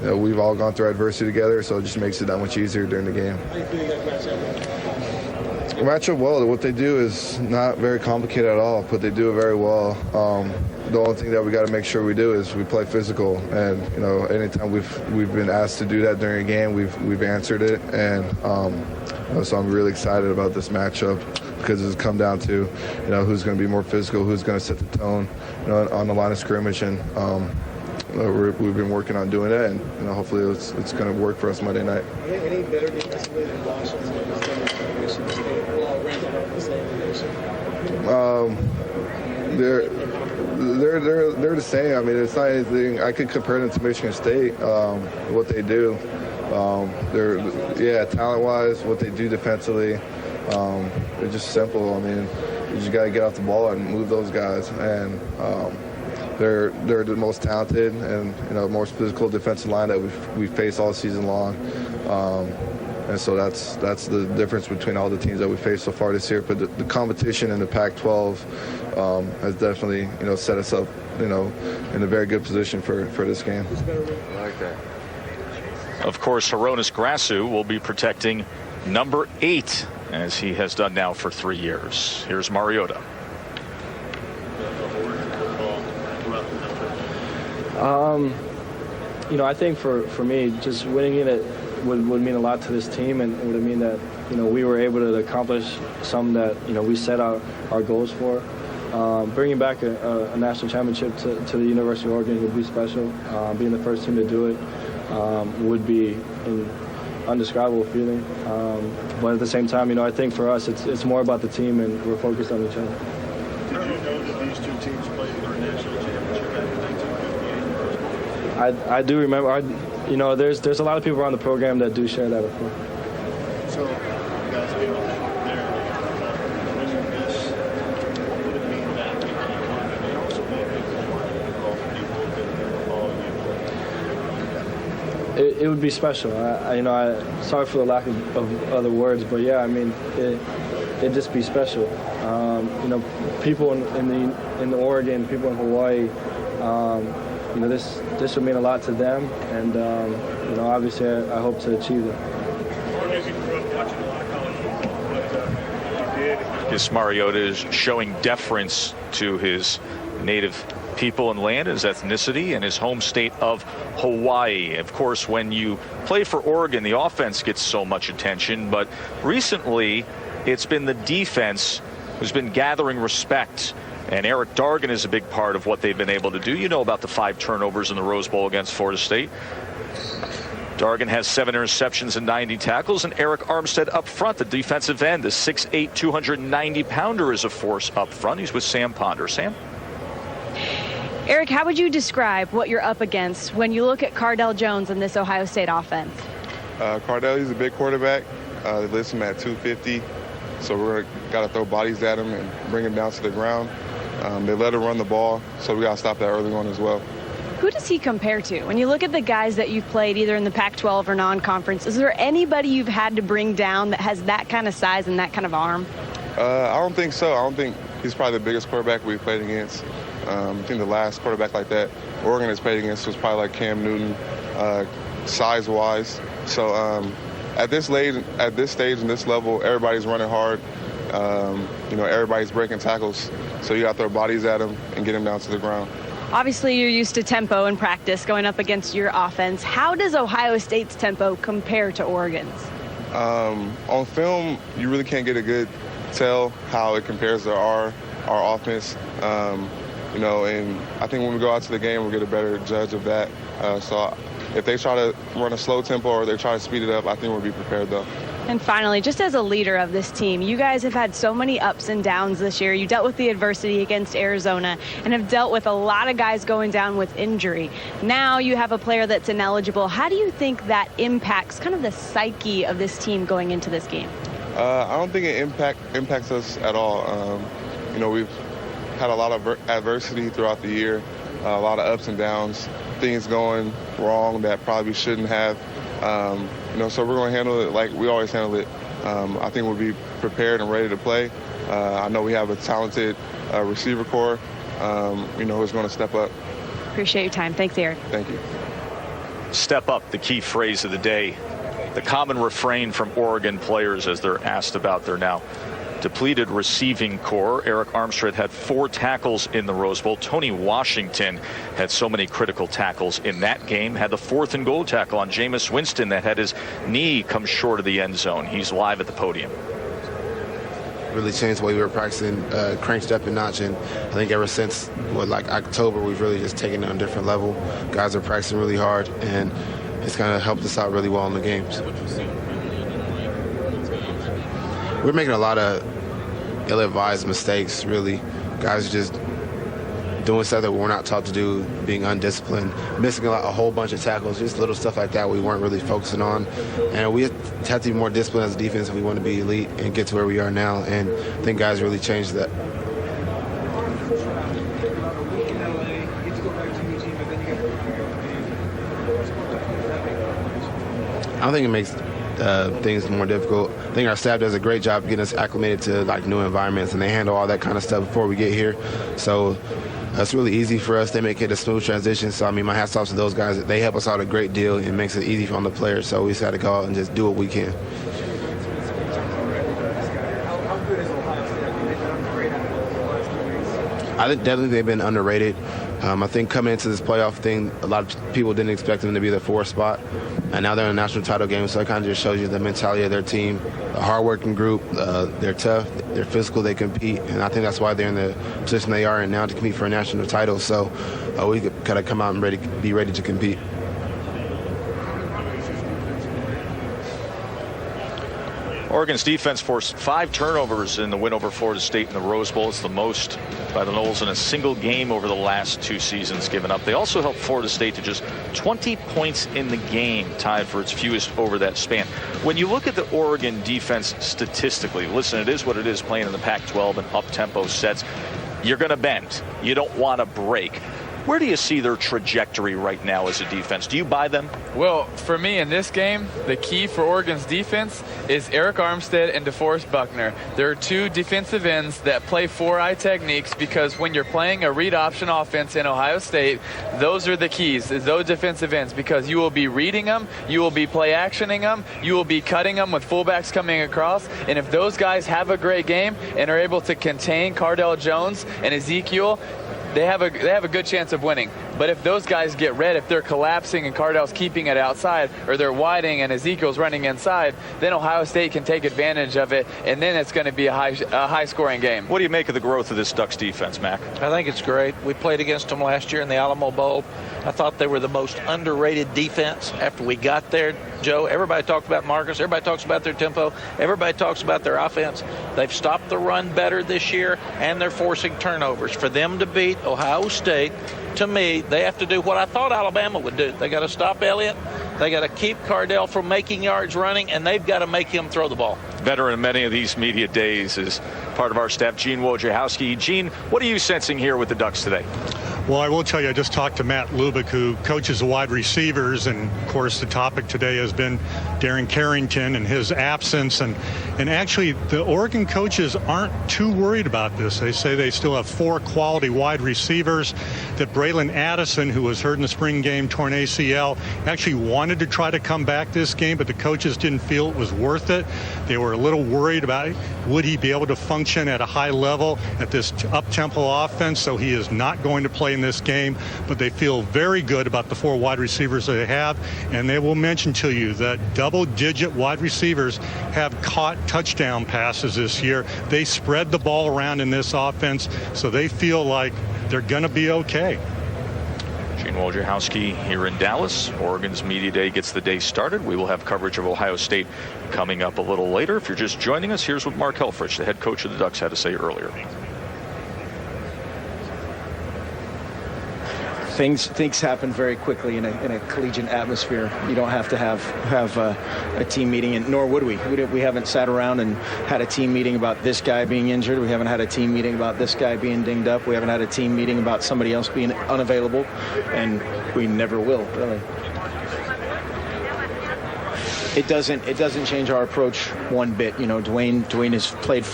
We've all gone through adversity together, so it just makes it that much easier during the game. How do you feel you guys match up? We match up well. What they do is not very complicated at all, but they do it very well. The only thing that we got to make sure we do is we play physical, and anytime we've been asked to do that during a game, we've answered it, and so I'm really excited about this matchup, because it's come down to who's going to be more physical, who's going to set the tone on the line of scrimmage, and we've been working on doing that, and hopefully it's going to work for us Monday night. Are they any better defensively than Washington? They're the same. I mean, it's not anything. I could compare them to Michigan State. What they do, talent-wise, what they do defensively, it's just simple. I mean, you just got to get off the ball and move those guys, and they're the most talented and most physical defensive line that we've faced all season long. And so that's the difference between all the teams that we faced so far this year. But the competition in the Pac-12 has definitely set us up in a very good position for this game. I like that. Of course, Hronis Grasu will be protecting number 8, as he has done now for 3 years. Here's Mariota. I think for me, just winning it would mean a lot to this team, and it would mean that we were able to accomplish some that we set our goals for. Bringing back a national championship to the University of Oregon would be special. Being the first team to do it would be an indescribable feeling. But at the same time, I think for us it's more about the team, and we're focused on each other. Did you know that these two teams played for a national championship back in 1958? I do remember. There's a lot of people around the program that do share that before. So, you guys being there, winning this, would it mean that and also It would be special. I sorry for the lack of other words, but yeah, I mean, it'd just be special. People in the Oregon, people in Hawaii. This would mean a lot to them, and obviously I hope to achieve it. Yes, Mariota is showing deference to his native people and land, his ethnicity, and his home state of Hawaii. Of course, when you play for Oregon, the offense gets so much attention, but recently it's been the defense who's been gathering respect. And Eric Dargan is a big part of what they've been able to do. You know about the 5 turnovers in the Rose Bowl against Florida State. Dargan has 7 interceptions and 90 tackles. And Eric Armstead up front, the defensive end, the 6'8", 290-pounder is a force up front. He's with Sam Ponder. Sam? Eric, how would you describe what you're up against when you look at Cardell Jones in this Ohio State offense? Cardell, he's a big quarterback. They list him at 250. So we're got to throw bodies at him and bring him down to the ground. They let him run the ball, so we got to stop that early on as well. Who does he compare to? When you look at the guys that you've played either in the Pac-12 or non-conference, is there anybody you've had to bring down that has that kind of size and that kind of arm? I don't think so. I don't think he's probably the biggest quarterback we've played against. I think the last quarterback like that Oregon has played against was probably like Cam Newton, size-wise. So at this stage and this level, everybody's running hard. Everybody's breaking tackles. So you got to throw bodies at them and get them down to the ground. Obviously, you're used to tempo in practice going up against your offense. How does Ohio State's tempo compare to Oregon's? On film, you really can't get a good tell how it compares to our offense. You know, and I think when we go out to the game, we'll get a better judge of that. So if they try to run a slow tempo or they try to speed it up, I think we'll be prepared, though. And finally, just as a leader of this team, you guys have had so many ups and downs this year. You dealt with the adversity against Arizona and have dealt with a lot of guys going down with injury. Now you have a player that's ineligible. How do you think that impacts kind of the psyche of this team going into this game? I don't think it impacts us at all. You know, we've had a lot of adversity throughout the year, a lot of ups and downs, things going wrong that probably shouldn't have. You know, so we're going to handle it like we always handle it. I think we'll be prepared and ready to play. I know we have a talented receiver core, you know, who's going to step up. Appreciate your time. Thanks, Eric. Thank you. Step up, the key phrase of the day. The common refrain from Oregon players as they're asked about their now depleted receiving core. Eric Armstead had 4 tackles in the Rose Bowl. Tony Washington had so many critical tackles in that game. Had the 4th and goal tackle on Jameis Winston that had his knee come short of the end zone. He's live at the podium. Really changed the way we were practicing, cranked up a notch, and I think ever since like October, we've really just taken it on a different level. Guys are practicing really hard, and it's kind of helped us out really well in the games. We're making a lot of ill-advised mistakes, really. Guys just doing stuff that we're not taught to do, being undisciplined, missing a whole bunch of tackles, just little stuff like that we weren't really focusing on. And we have to be more disciplined as a defense if we want to be elite and get to where we are now. And I think guys really changed that. I don't think it makes things more difficult. I think our staff does a great job getting us acclimated to like new environments, and they handle all that kind of stuff before we get here. So it's really easy for us. They make it a smooth transition. So I mean, my hats off to those guys. They help us out a great deal. It makes it easy on the players. So we just got to go out and just do what we can. I think definitely they've been underrated. I think coming into this playoff thing, a lot of people didn't expect them to be the 4th spot, and now they're in a national title game, so it kind of just shows you the mentality of their team, the hardworking group. They're tough, they're physical, they compete, and I think that's why they're in the position they are in now to compete for a national title. So we got to come out and be ready to compete. Oregon's defense forced 5 turnovers in the win over Florida State in the Rose Bowl. It's the most by the Noles in a single game over the last 2 seasons given up. They also helped Florida State to just 20 points in the game, tied for its fewest over that span. When you look at the Oregon defense statistically, listen, it is what it is playing in the Pac-12 and up-tempo sets. You're going to bend. You don't want to break. Where do you see their trajectory right now as a defense? Do you buy them? Well, for me in this game, the key for Oregon's defense is Eric Armstead and DeForest Buckner. There are 2 defensive ends that play 4-eye techniques, because when you're playing a read option offense in Ohio State, those are the keys, is those defensive ends, because you will be reading them, you will be play actioning them, you will be cutting them with fullbacks coming across, and if those guys have a great game and are able to contain Cardell Jones and Ezekiel, they have a good chance of winning. But if those guys get red, if they're collapsing and Cardell's keeping it outside, or they're widening and Ezekiel's running inside, then Ohio State can take advantage of it, and then it's going to be a high-scoring game. What do you make of the growth of this Ducks defense, Mac? I think it's great. We played against them last year in the Alamo Bowl. I thought they were the most underrated defense after we got there, Joe. Everybody talked about Marcus. Everybody talks about their tempo. Everybody talks about their offense. They've stopped the run better this year, and they're forcing turnovers. For them to beat Ohio State, to me, they have to do what I thought Alabama would do. They got to stop Elliott. They got to keep Cardell from making yards running, and they've got to make him throw the ball. Veteran in many of these media days is part of our staff, Gene Wojciechowski. Gene, what are you sensing here with the Ducks today? Well, I will tell you, I just talked to Matt Lubick, who coaches the wide receivers, and of course the topic today has been Darren Carrington and his absence, and actually the Oregon coaches aren't too worried about this. They say they still have 4 quality wide receivers, that Braylon Addison, who was hurt in the spring game, torn ACL, actually wanted to try to come back this game, but the coaches didn't feel it was worth it. They were a little worried about would he be able to function at a high level at this up-tempo offense, so he is not going to play play in this game, but they feel very good about the 4 wide receivers that they have, and they will mention to you that double-digit wide receivers have caught touchdown passes this year. They spread the ball around in this offense, so they feel like they're going to be okay. Gene Wojciechowski here in Dallas. Oregon's Media Day gets the day started. We will have coverage of Ohio State coming up a little later. If you're just joining us, here's what Mark Helfrich, the head coach of the Ducks, had to say earlier. Things happen very quickly in a collegiate atmosphere. You don't have to have a team meeting, and nor would we. We haven't sat around and had a team meeting about this guy being injured. We haven't had a team meeting about this guy being dinged up. We haven't had a team meeting about somebody else being unavailable, and we never will, really. It doesn't change our approach one bit. You know, Dwayne has played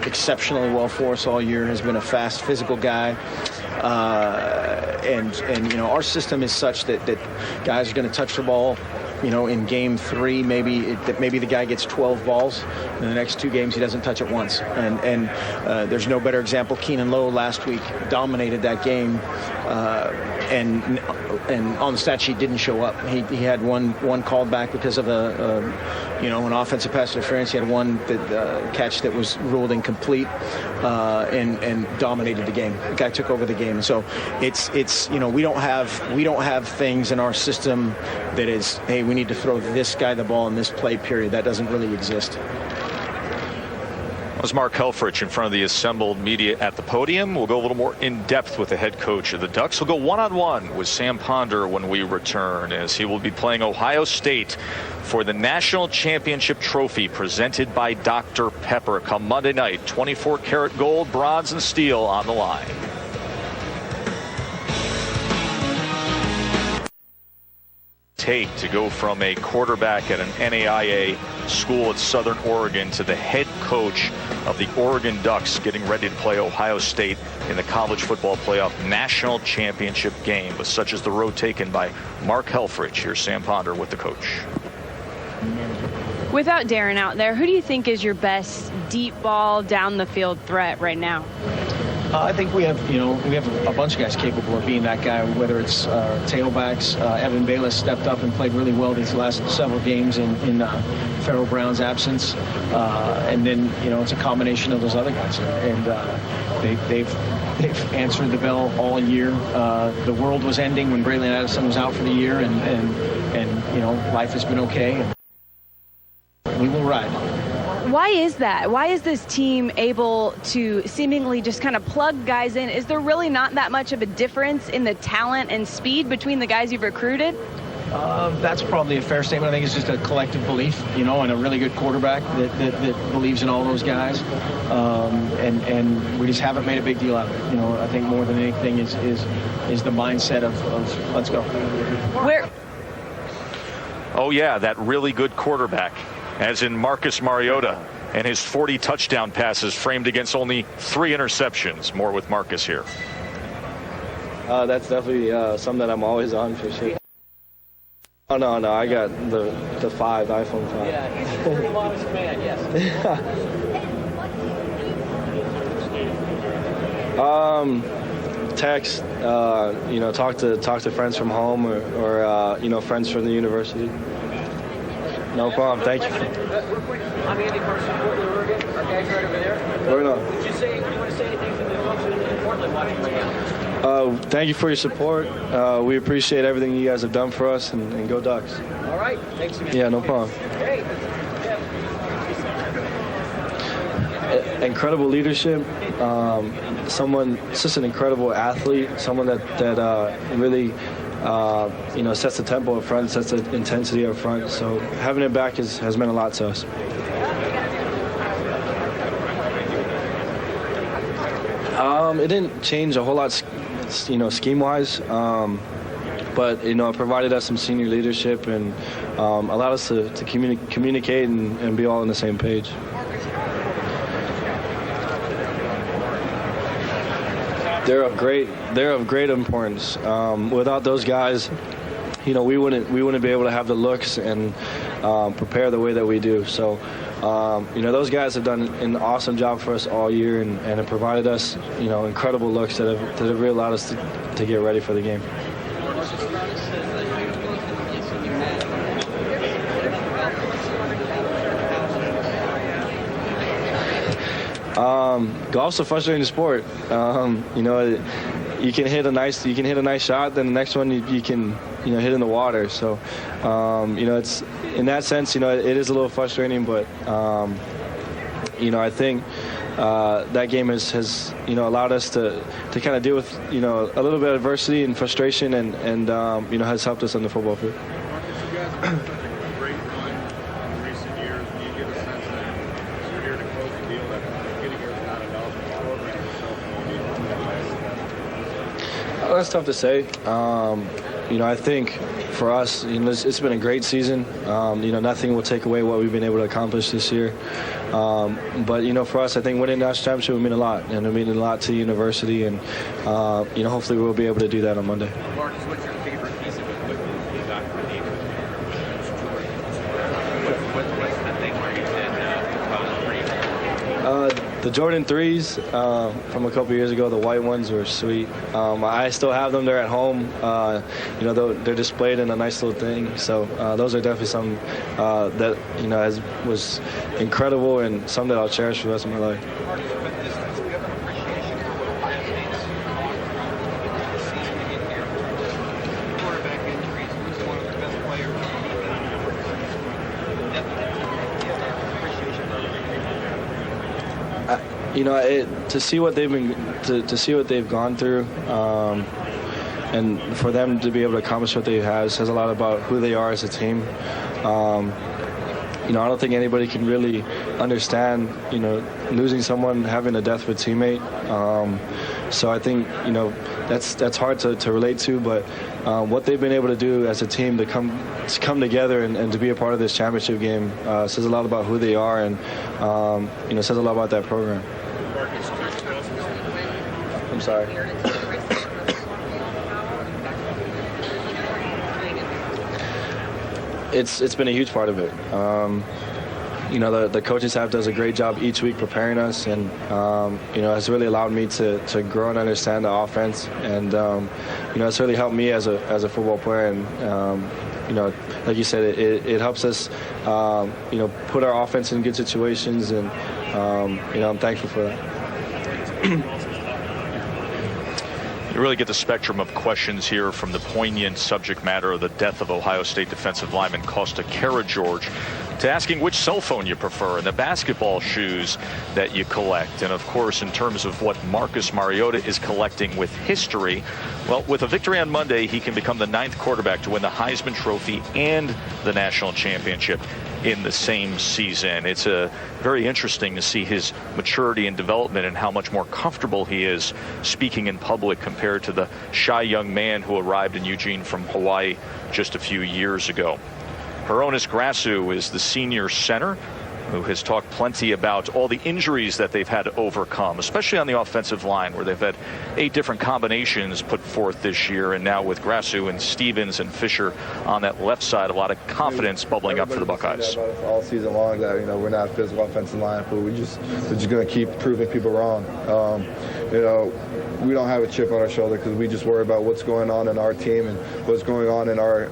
exceptionally well for us all year. Has been a fast, physical guy, and you know, our system is such that guys are going to touch the ball. You know, in game 3, maybe the guy gets 12 balls. In the next 2 games, he doesn't touch it once. And there's no better example. Keenan Lowe last week dominated that game, and on the stat sheet didn't show up. He had one called back because of an offensive pass interference. He had one catch that was ruled incomplete, and dominated the game. The guy took over the game. So it's you know, we don't have things in our system that is, hey, we need to throw this guy the ball in this play period. That doesn't really exist. That was Mark Helfrich in front of the assembled media at the podium. We'll go a little more in depth with the head coach of the Ducks. We'll go one-on-one with Sam Ponder when we return, as he will be playing Ohio State for the National Championship trophy presented by Dr. Pepper come Monday night. 24-karat gold, bronze, and steel on the line. Take to go from a quarterback at an NAIA school at Southern Oregon to the head coach of the Oregon Ducks, getting ready to play Ohio State in the college football playoff national championship game. But such is the road taken by Mark Helfrich. Here's Sam Ponder with the coach. Without Darren out there, who do you think is your best deep ball down the field threat right now? I think we have a bunch of guys capable of being that guy, whether it's tailbacks. Evan Bayless stepped up and played really well these last several games in Farrell Brown's absence. And then, you know, it's a combination of those other guys. And they've answered the bell all year. The world was ending when Braylon Addison was out for the year, and you know, life has been okay. And we will ride. Why is that? Why is this team able to seemingly just kind of plug guys in? Is there really not that much of a difference in the talent and speed between the guys you've recruited? That's probably a fair statement. I think it's just a collective belief, you know, and a really good quarterback that believes in all those guys. And we just haven't made a big deal out of it. You know, I think more than anything is the mindset of let's go. Where? Oh, yeah, that really good quarterback, as in Marcus Mariota and his 40 touchdown passes framed against only 3 interceptions. More with Marcus here. That's definitely something that I'm always on for sure. Oh, no, I got the iPhone 5. Yeah, he's a very modest man, yes. Text, you know, talk to friends from home or you know, friends from the university. No problem. Thank you. Real quick, I'm Andy Carson, Portland, Oregon. Our guys right over there. Right on. Would you want to say anything to the folks in Portland watching right now? Thank you for your support. We appreciate everything you guys have done for us, and go Ducks. All right. Thanks again. Yeah, no problem. Hey. Incredible leadership. Just an incredible athlete. Someone that really. You know, sets the tempo up front, sets the intensity up front. So having it back has meant a lot to us. It didn't change a whole lot, you know, scheme-wise, but you know, it provided us some senior leadership and allowed us to communicate and be all on the same page. They're of great importance. Without those guys, you know, we wouldn't be able to have the looks and prepare the way that we do. So those guys have done an awesome job for us all year and have provided us, incredible looks that have really allowed us to get ready for the game. Golf's a frustrating sport. You can hit a nice shot, then the next one you can hit in the water. So it's in that sense, it is a little frustrating, but I think that game has allowed us to kind of deal with a little bit of adversity and frustration, and has helped us on the football field. That's tough to say. I think for us, it's been a great season. Nothing will take away what we've been able to accomplish this year. But for us, I think winning the national championship would mean a lot, and it means a lot to the university. And hopefully we'll be able to do that on Monday. Marcus, what's your favorite piece of equipment you got for the What's the thing where you said the Jordan 3s from a couple years ago, the white ones were sweet. I still have them. They're at home. They're displayed in a nice little thing. So those are definitely something that was incredible and something that I'll cherish for the rest of my life. To see what they've gone through, and for them to be able to accomplish what they have says a lot about who they are as a team. I don't think anybody can really understand, losing someone, having a death of a teammate. So I think, that's hard to relate to, but what they've been able to do as a team to come together and to be a part of this championship game says a lot about who they are, and says a lot about that program. I'm sorry. It's been a huge part of it. The coaching staff does a great job each week preparing us, and has really allowed me to grow and understand the offense, and it's really helped me as a football player, and like you said, it helps us put our offense in good situations, and I'm thankful for that. You really get the spectrum of questions here, from the poignant subject matter of the death of Ohio State defensive lineman Costa George, to asking which cell phone you prefer and the basketball shoes that you collect. And of course, in terms of what Marcus Mariota is collecting with history, well, with a victory on Monday, he can become the 9th quarterback to win the Heisman Trophy and the national championship in the same season. It's very interesting to see his maturity and development, and how much more comfortable he is speaking in public compared to the shy young man who arrived in Eugene from Hawaii just a few years ago. Hronis Grasu is the senior center, who has talked plenty about all the injuries that they've had to overcome, especially on the offensive line, where they've had 8 different combinations put forth this year. And now with Grasu and Stevens and Fisher on that left side, a lot of confidence bubbling up for the Buckeyes. All season long that, we're not a physical offensive line, but we're just going to keep proving people wrong. We don't have a chip on our shoulder, because we just worry about what's going on in our team and what's going on in our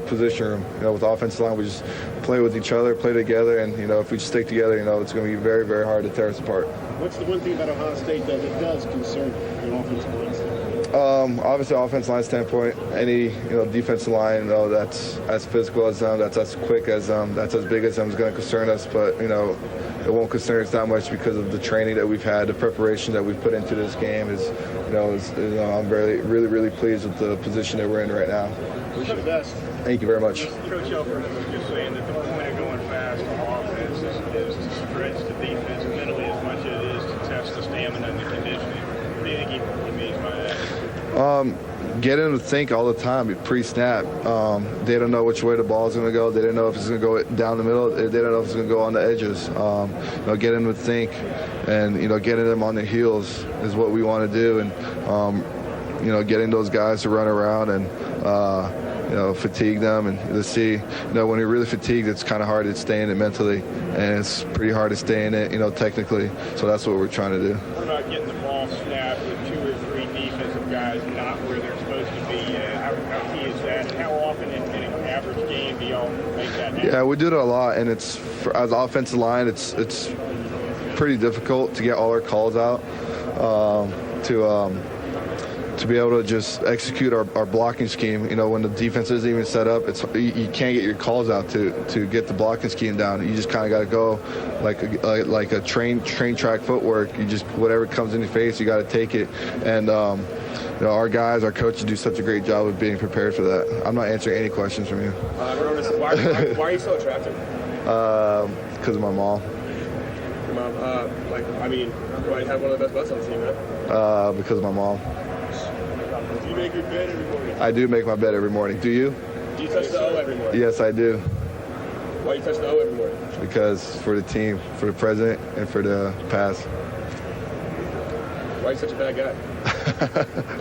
position room. With the offensive line, we just play with each other, play together, and if we stick together, it's going to be very, very hard to tear us apart. What's the one thing about Ohio State that it does concern your offensive line? Obviously, offensive line standpoint, any defensive line, that's as physical as them, that's as quick as them, that's as big as them, is going to concern us. But it won't concern us that much because of the training that we've had, the preparation that we've put into this game. I'm really pleased with the position that we're in right now. Wish you the best. Thank you very much. Coach Elford was just saying that the point of going fast on offense is to stretch the defense mentally as much as it is to test the stamina and the conditioning. What do you think he means by that? Get them to think all the time, pre-snap. They don't know which way the ball is going to go. They don't know if it's going to go down the middle. They don't know if it's going to go on the edges. Get them to think, and getting them on their heels is what we want to do, and getting those guys to run around and fatigue them, and to see, when you're really fatigued, it's kind of hard to stay in it mentally, and it's pretty hard to stay in it, technically. So that's what we're trying to do. What about getting the ball snapped with 2 or 3 defensive guys not where they're supposed to be? How key is that? And how often in an average game do y'all make that happen? Yeah, we do it a lot, and as an offensive line, it's pretty difficult to get all our calls out, to be able to just execute our blocking scheme. When the defense isn't even set up, you can't get your calls out to get the blocking scheme down. You just kind of got to go like a train track footwork. You just, whatever comes in your face, you got to take it. And our guys, our coaches do such a great job of being prepared for that. I'm not answering any questions from you. Why are you so attractive? Because of my mom. Your mom, you have one of the best butts on the team, right? Because of my mom. Do you make your bed every morning? I do make my bed every morning. Do you? Do you touch the O every morning? Yes, I do. Why do you touch the O every morning? Because for the team, for the president, and for the pass. Why are you such a bad guy?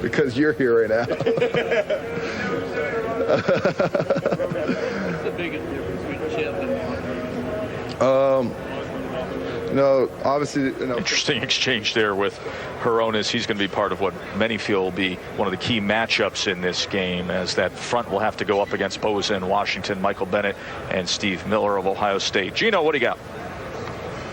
Because you're here right now. What's the biggest difference between Chip and Mark? Obviously, Interesting exchange there with Hronis. He's going to be part of what many feel will be one of the key matchups in this game, as that front will have to go up against Bosa in Washington, Michael Bennett, and Steve Miller of Ohio State. Gino, what do you got?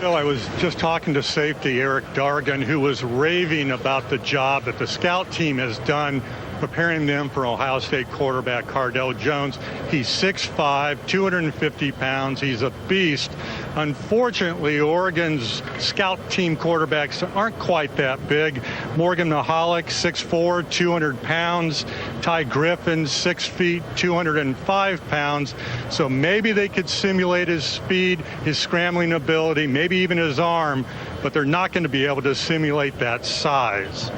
I was just talking to safety Eric Dargan, who was raving about the job that the scout team has done preparing them for Ohio State quarterback Cardell Jones. He's 6'5", 250 pounds. He's a beast. Unfortunately, Oregon's scout team quarterbacks aren't quite that big. Morgan Mahalik, 6'4", 200 pounds. Ty Griffin, 6 feet, 205 pounds. So maybe they could simulate his speed, his scrambling ability, maybe even his arm, but they're not going to be able to simulate that size.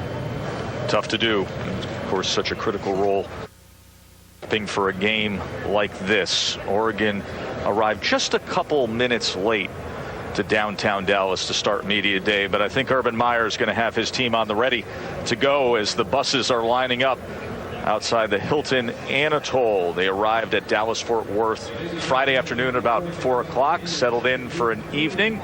Tough to do. Of course, such a critical role thing for a game like this. Oregon arrived just a couple minutes late to downtown Dallas to start media day, but I think Urban Meyer is going to have his team on the ready to go as the buses are lining up outside the Hilton Anatole. They arrived at Dallas-Fort Worth Friday afternoon about 4 o'clock, settled in for an evening.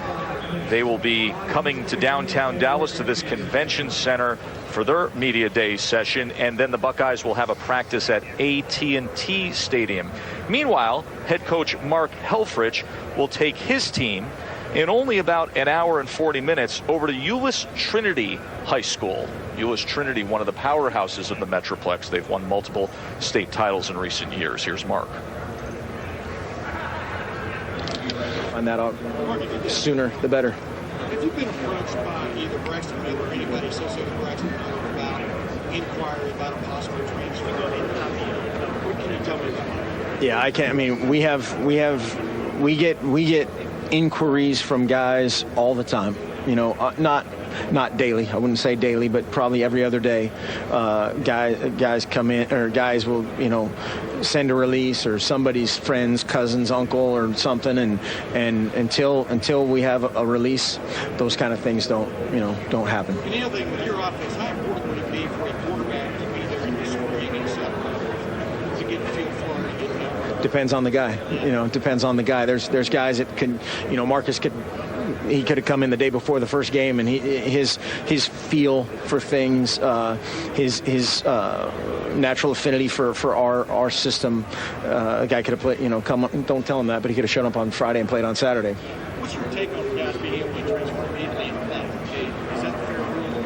They will be coming to downtown Dallas to this convention center for their media day session, and then the Buckeyes will have a practice at AT&T Stadium. Meanwhile, head coach Mark Helfrich will take his team in only about an hour and 40 minutes over to Euless Trinity High School. Euless Trinity, one of the powerhouses of the Metroplex. They've won multiple state titles in recent years. Here's Mark. Find that out sooner, the better. Have you been approached by either Braxton Miller or anybody associated with Braxton Miller about inquiry about a possible transfer? What can you tell me about that? Yeah, I can't. I mean, we get inquiries from guys all the time. Not daily. I wouldn't say daily, but probably every other day. Guys come in, or guys will, send a release, or somebody's friend's cousin's uncle or something, and until we have a release, those kind of things don't happen. And the other thing with your offense, how important would it be for a quarterback to be there in the spring and to get a feel for it? Depends on the guy. Depends on the guy. There's guys that can, Marcus could. He could have come in the day before the first game, and his feel for things, his natural affinity for our system. A guy could have played, don't tell him that, but he could have shown up on Friday and played on Saturday. What's your take on guys being able to transfer immediately into that? Is that the fair rule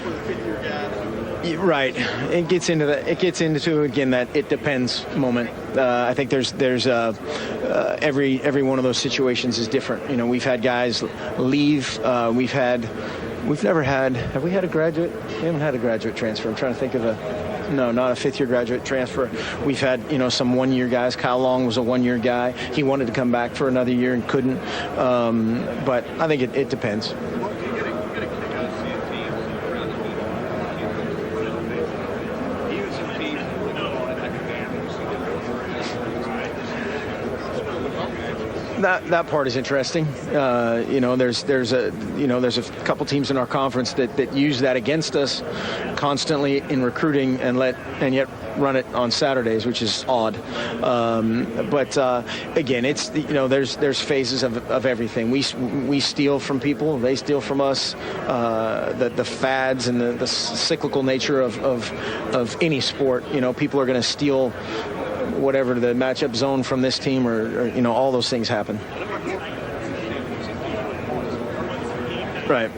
for the fifth-year guys? Right. It gets into again that it depends moment. I think there's every one of those situations is different. We've had guys leave. Have we had a graduate? We haven't had a graduate transfer. I'm trying to think of not a fifth-year graduate transfer. We've had, some one-year guys. Kyle Long was a one-year guy. He wanted to come back for another year and couldn't. But I think it depends. That part is interesting. There's a couple teams in our conference that use that against us constantly in recruiting and yet run it on Saturdays, which is odd. But again, it's there's phases of everything. We steal from people, they steal from us. The fads and the cyclical nature of any sport. People are going to steal whatever the matchup zone from this team, or all those things happen. Right.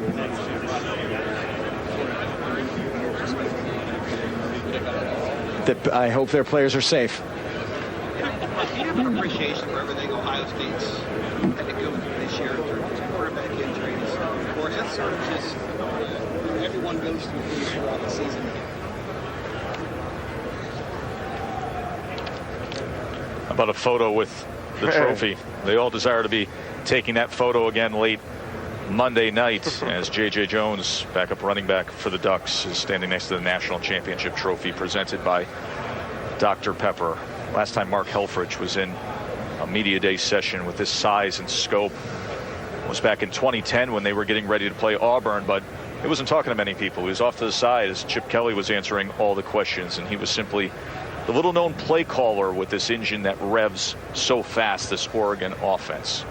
I hope their players are safe. Do you have an appreciation for everything Ohio State's had to go through this year in terms of quarterback injuries? Or is that sort of just everyone goes through things throughout the season? About a photo with the trophy. They all desire to be taking that photo again late Monday night as J.J. Jones, backup running back for the Ducks, is standing next to the National Championship trophy presented by Dr. Pepper. Last time Mark Helfrich was in a media day session with this size and scope was back in 2010 when they were getting ready to play Auburn, but he wasn't talking to many people. He was off to the side as Chip Kelly was answering all the questions, and he was simply the little-known play caller with this engine that revs so fast, this Oregon offense.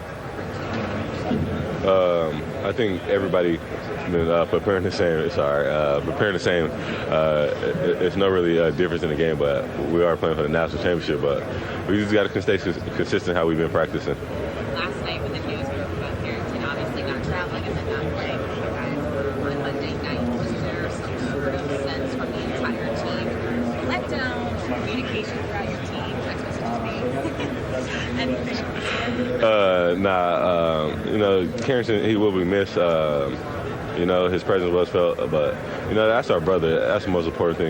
I think everybody preparing the same. Preparing the same. It's no really difference in the game, but we are playing for the national championship. But we just got to stay consistent how we've been practicing. Last night when the news broke about Carrington obviously not traveling and then not playing for you guys on Monday night, was there some sort of sense from the entire team, letdown, communication throughout your team, text messages made, anything? Carrington, he will be missed. His presence was felt, but that's our brother. That's the most important thing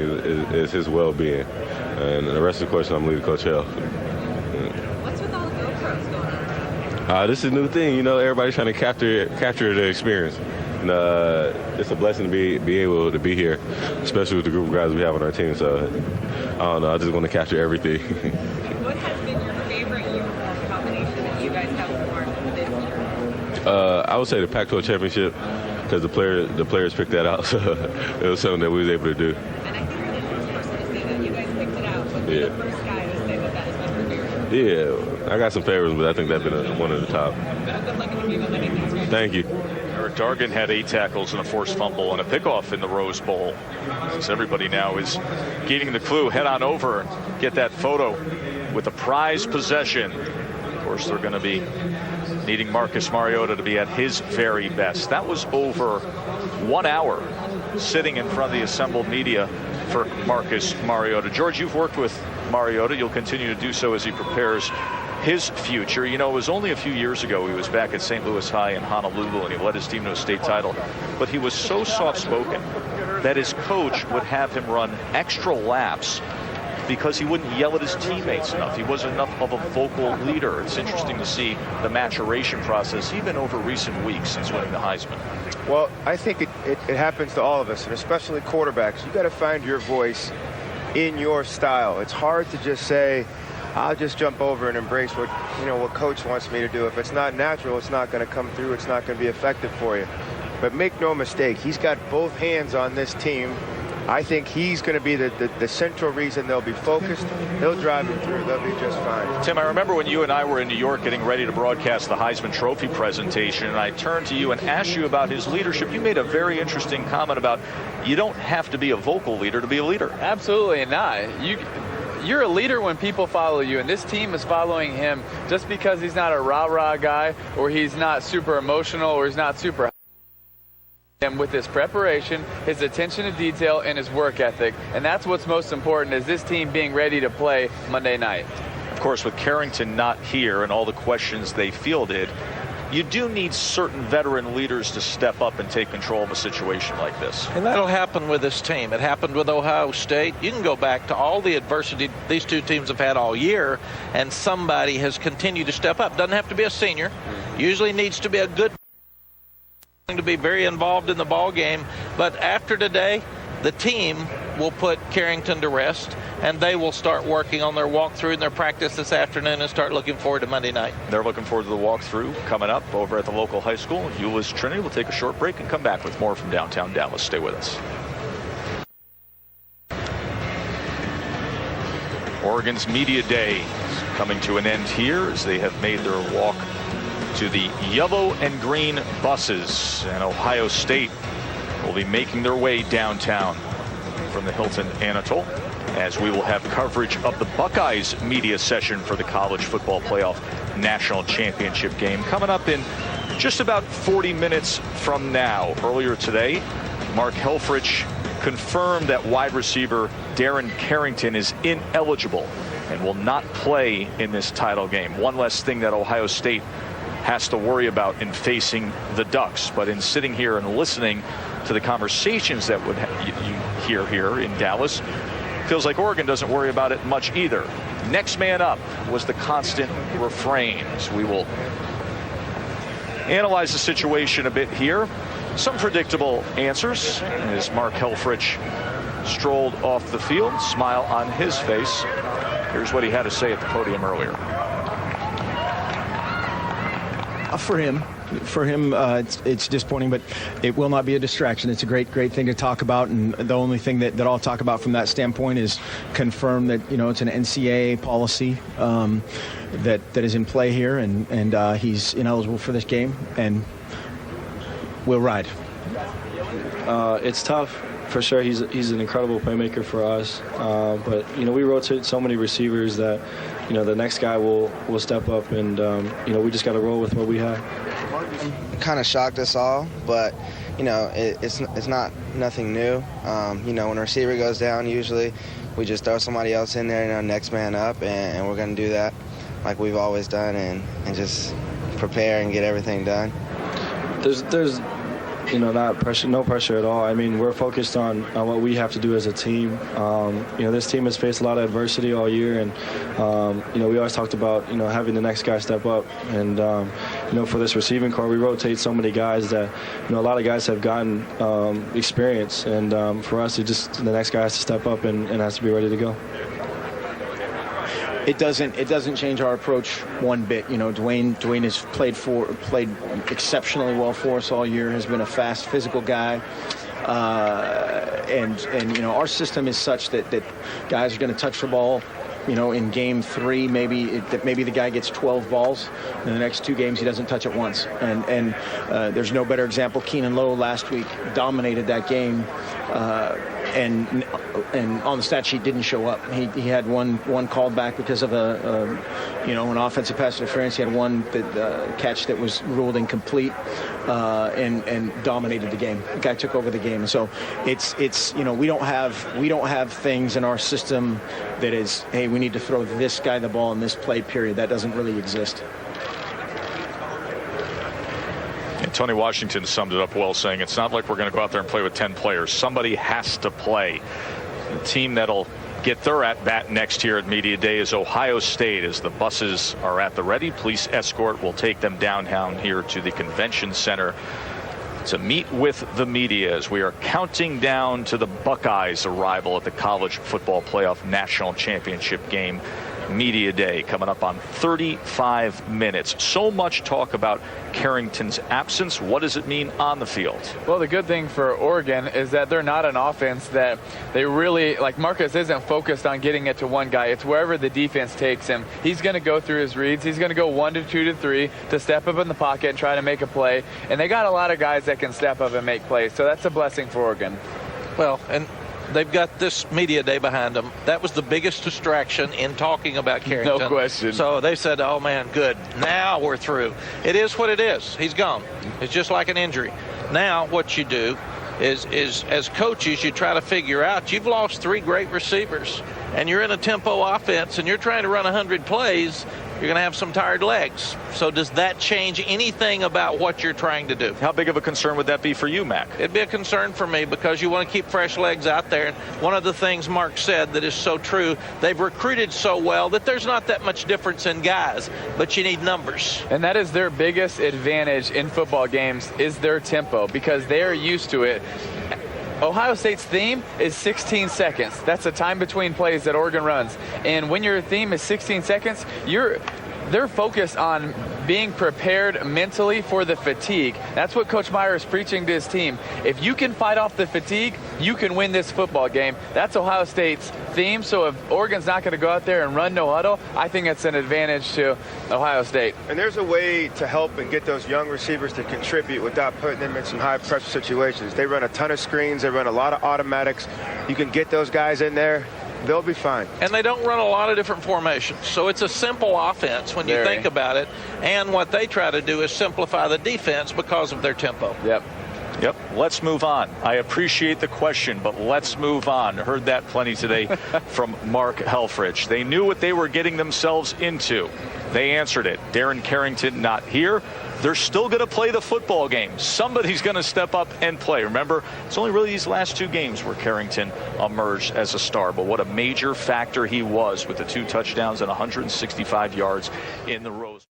is his well-being, and the rest of the question I'm leaving Coach Hill. What's with all the GoPros going on? This is a new thing. Everybody's trying to capture the experience. And, it's a blessing to be able to be here, especially with the group of guys we have on our team. So I don't know. I just want to capture everything. What has been your favorite uniform combination that you guys have worn this year? I would say the Pac-12 championship, because the players picked that out, so it was something that we was able to do. And I think you're the first person to say that. You guys picked it out, but you're the first guy to say that is one of your favorites. Yeah, I got some favorites, but I think that's been one of the top. Good luck in the game on Monday. Thank you. Eric Dargan had 8 tackles and a forced fumble and a pickoff in the Rose Bowl. Since everybody now is getting the clue, head on over and get that photo with a prize possession. Of course, they're going to be needing Marcus Mariota to be at his very best. That was over 1 hour sitting in front of the assembled media for Marcus Mariota. George, you've worked with Mariota. You'll continue to do so as he prepares his future. It was only a few years ago he was back at St. Louis High in Honolulu and he led his team to a state title. But he was so soft-spoken that his coach would have him run extra laps because he wouldn't yell at his teammates enough. He wasn't enough of a vocal leader. It's interesting to see the maturation process even over recent weeks since winning the Heisman. Well, I think it happens to all of us, and especially quarterbacks. You got to find your voice in your style. It's hard to just say, I'll just jump over and embrace what coach wants me to do. If it's not natural, it's not going to come through. It's not going to be effective for you. But make no mistake, he's got both hands on this team. I think he's going to be the central reason they'll be focused. They'll drive him through. They'll be just fine. Tim, I remember when you and I were in New York getting ready to broadcast the Heisman Trophy presentation, and I turned to you and asked you about his leadership. You made a very interesting comment about you don't have to be a vocal leader to be a leader. Absolutely not. You're a leader when people follow you, and this team is following him just because he's not a rah-rah guy, or he's not super emotional, or he's not super. And with his preparation, his attention to detail, and his work ethic. And that's what's most important, is this team being ready to play Monday night. Of course, with Carrington not here and all the questions they fielded, you do need certain veteran leaders to step up and take control of a situation like this. And that'll happen with this team. It happened with Ohio State. You can go back to all the adversity these two teams have had all year, and somebody has continued to step up. Doesn't have to be a senior. Usually needs to be a good to be very involved in the ball game. But after today, the team will put Carrington to rest, and they will start working on their walkthrough and their practice this afternoon and start looking forward to Monday night. They're looking forward to the walkthrough coming up over at the local high school. Euless Trinity will take a short break and come back with more from downtown Dallas. Stay with us. Oregon's Media Day is coming to an end here as they have made their walk to the yellow and green buses, and Ohio State will be making their way downtown from the Hilton Anatole, as we will have coverage of the Buckeyes media session for the College Football Playoff National Championship game coming up in just about 40 minutes from now. Earlier today, Mark Helfrich confirmed that wide receiver Darren Carrington is ineligible and will not play in this title game. One less thing that Ohio State has to worry about in facing the Ducks. But in sitting here and listening to the conversations that you hear here in Dallas, feels like Oregon doesn't worry about it much either. Next man up was the constant refrain. So we will analyze the situation a bit here. Some predictable answers as Mark Helfrich strolled off the field, smile on his face. Here's what he had to say at the podium earlier. For him, it's disappointing, but it will not be a distraction. It's a great thing to talk about, and the only thing that I'll talk about from that standpoint is confirm that it's an NCAA policy that is in play here, and he's ineligible for this game, and we'll ride. It's tough. For sure, he's an incredible playmaker for us, but we rotate so many receivers that the next guy will step up, and we just got to roll with what we have. Kind of shocked us all, but it's not nothing new. When a receiver goes down, usually we just throw somebody else in there, next man up, and we're going to do that like we've always done, and just prepare and get everything done. There's not pressure, no pressure at all. I mean, we're focused on what we have to do as a team. This team has faced a lot of adversity all year, and we always talked about having the next guy step up. And for this receiving core, we rotate so many guys that a lot of guys have gotten experience, and for us, the next guy has to step up and has to be ready to go. It doesn't change our approach one bit. Dwayne has played exceptionally well for us all year. Has been a fast, physical guy, and our system is such that guys are going to touch the ball. In game 3, maybe the guy gets 12 balls. In the next 2 games, he doesn't touch it once. And there's no better example. Keenan Lowe last week dominated that game. And on the stat sheet didn't show up. He had one called back because of an offensive pass interference. He had one catch that was ruled incomplete, and dominated the game. The guy took over the game. And so it's we don't have things in our system that is, hey, we need to throw this guy the ball in this play period. That doesn't really exist. And Tony Washington summed it up well, saying it's not like we're going to go out there and play with 10 players. Somebody has to play. The team that'll get their at-bat next here at Media Day is Ohio State, as the buses are at the ready. Police escort will take them downtown here to the convention center to meet with the media as we are counting down to the Buckeyes' arrival at the College Football Playoff National Championship game. Media Day coming up on 35 minutes. So much talk about Carrington's absence. What does it mean on the field? Well, the good thing for Oregon is that they're not an offense that they really, like Marcus isn't focused on getting it to one guy. It's wherever the defense takes him. He's going to go through his reads. He's going to go 1 to 2 to 3 to step up in the pocket and try to make a play. And they got a lot of guys that can step up and make plays. So that's a blessing for Oregon. Well, and they've got this media day behind them. That was the biggest distraction in talking about Carrington. No question. So they said, oh, man, good. Now we're through. It is what it is. He's gone. It's just like an injury. Now what you do is as coaches, you try to figure out you've lost 3 great receivers, and you're in a tempo offense, and you're trying to run 100 plays. You're going to have some tired legs. So does that change anything about what you're trying to do? How big of a concern would that be for you, Mac? It'd be a concern for me because you want to keep fresh legs out there. And one of the things Mark said that is so true, they've recruited so well that there's not that much difference in guys, but you need numbers. And that is their biggest advantage in football games is their tempo, because they're used to it. Ohio State's theme is 16 seconds. That's the time between plays that Oregon runs. And when your theme is 16 seconds, they're focused on being prepared mentally for the fatigue. That's what Coach Meyer is preaching to his team. If you can fight off the fatigue, you can win this football game. That's Ohio State's theme. So if Oregon's not going to go out there and run no huddle, I think it's an advantage to Ohio State. And there's a way to help and get those young receivers to contribute without putting them in some high-pressure situations. They run a ton of screens. They run a lot of automatics. You can get those guys in there. They'll be fine. And they don't run a lot of different formations. So it's a simple offense when you think about it. And what they try to do is simplify the defense because of their tempo. Yep. Let's move on. I appreciate the question, but let's move on. Heard that plenty today from Mark Helfrich. They knew what they were getting themselves into. They answered it. Darren Carrington not here. They're still going to play the football game. Somebody's going to step up and play. Remember, it's only really these last 2 games where Carrington emerged as a star. But what a major factor he was with the 2 touchdowns and 165 yards in the Rose Bowl.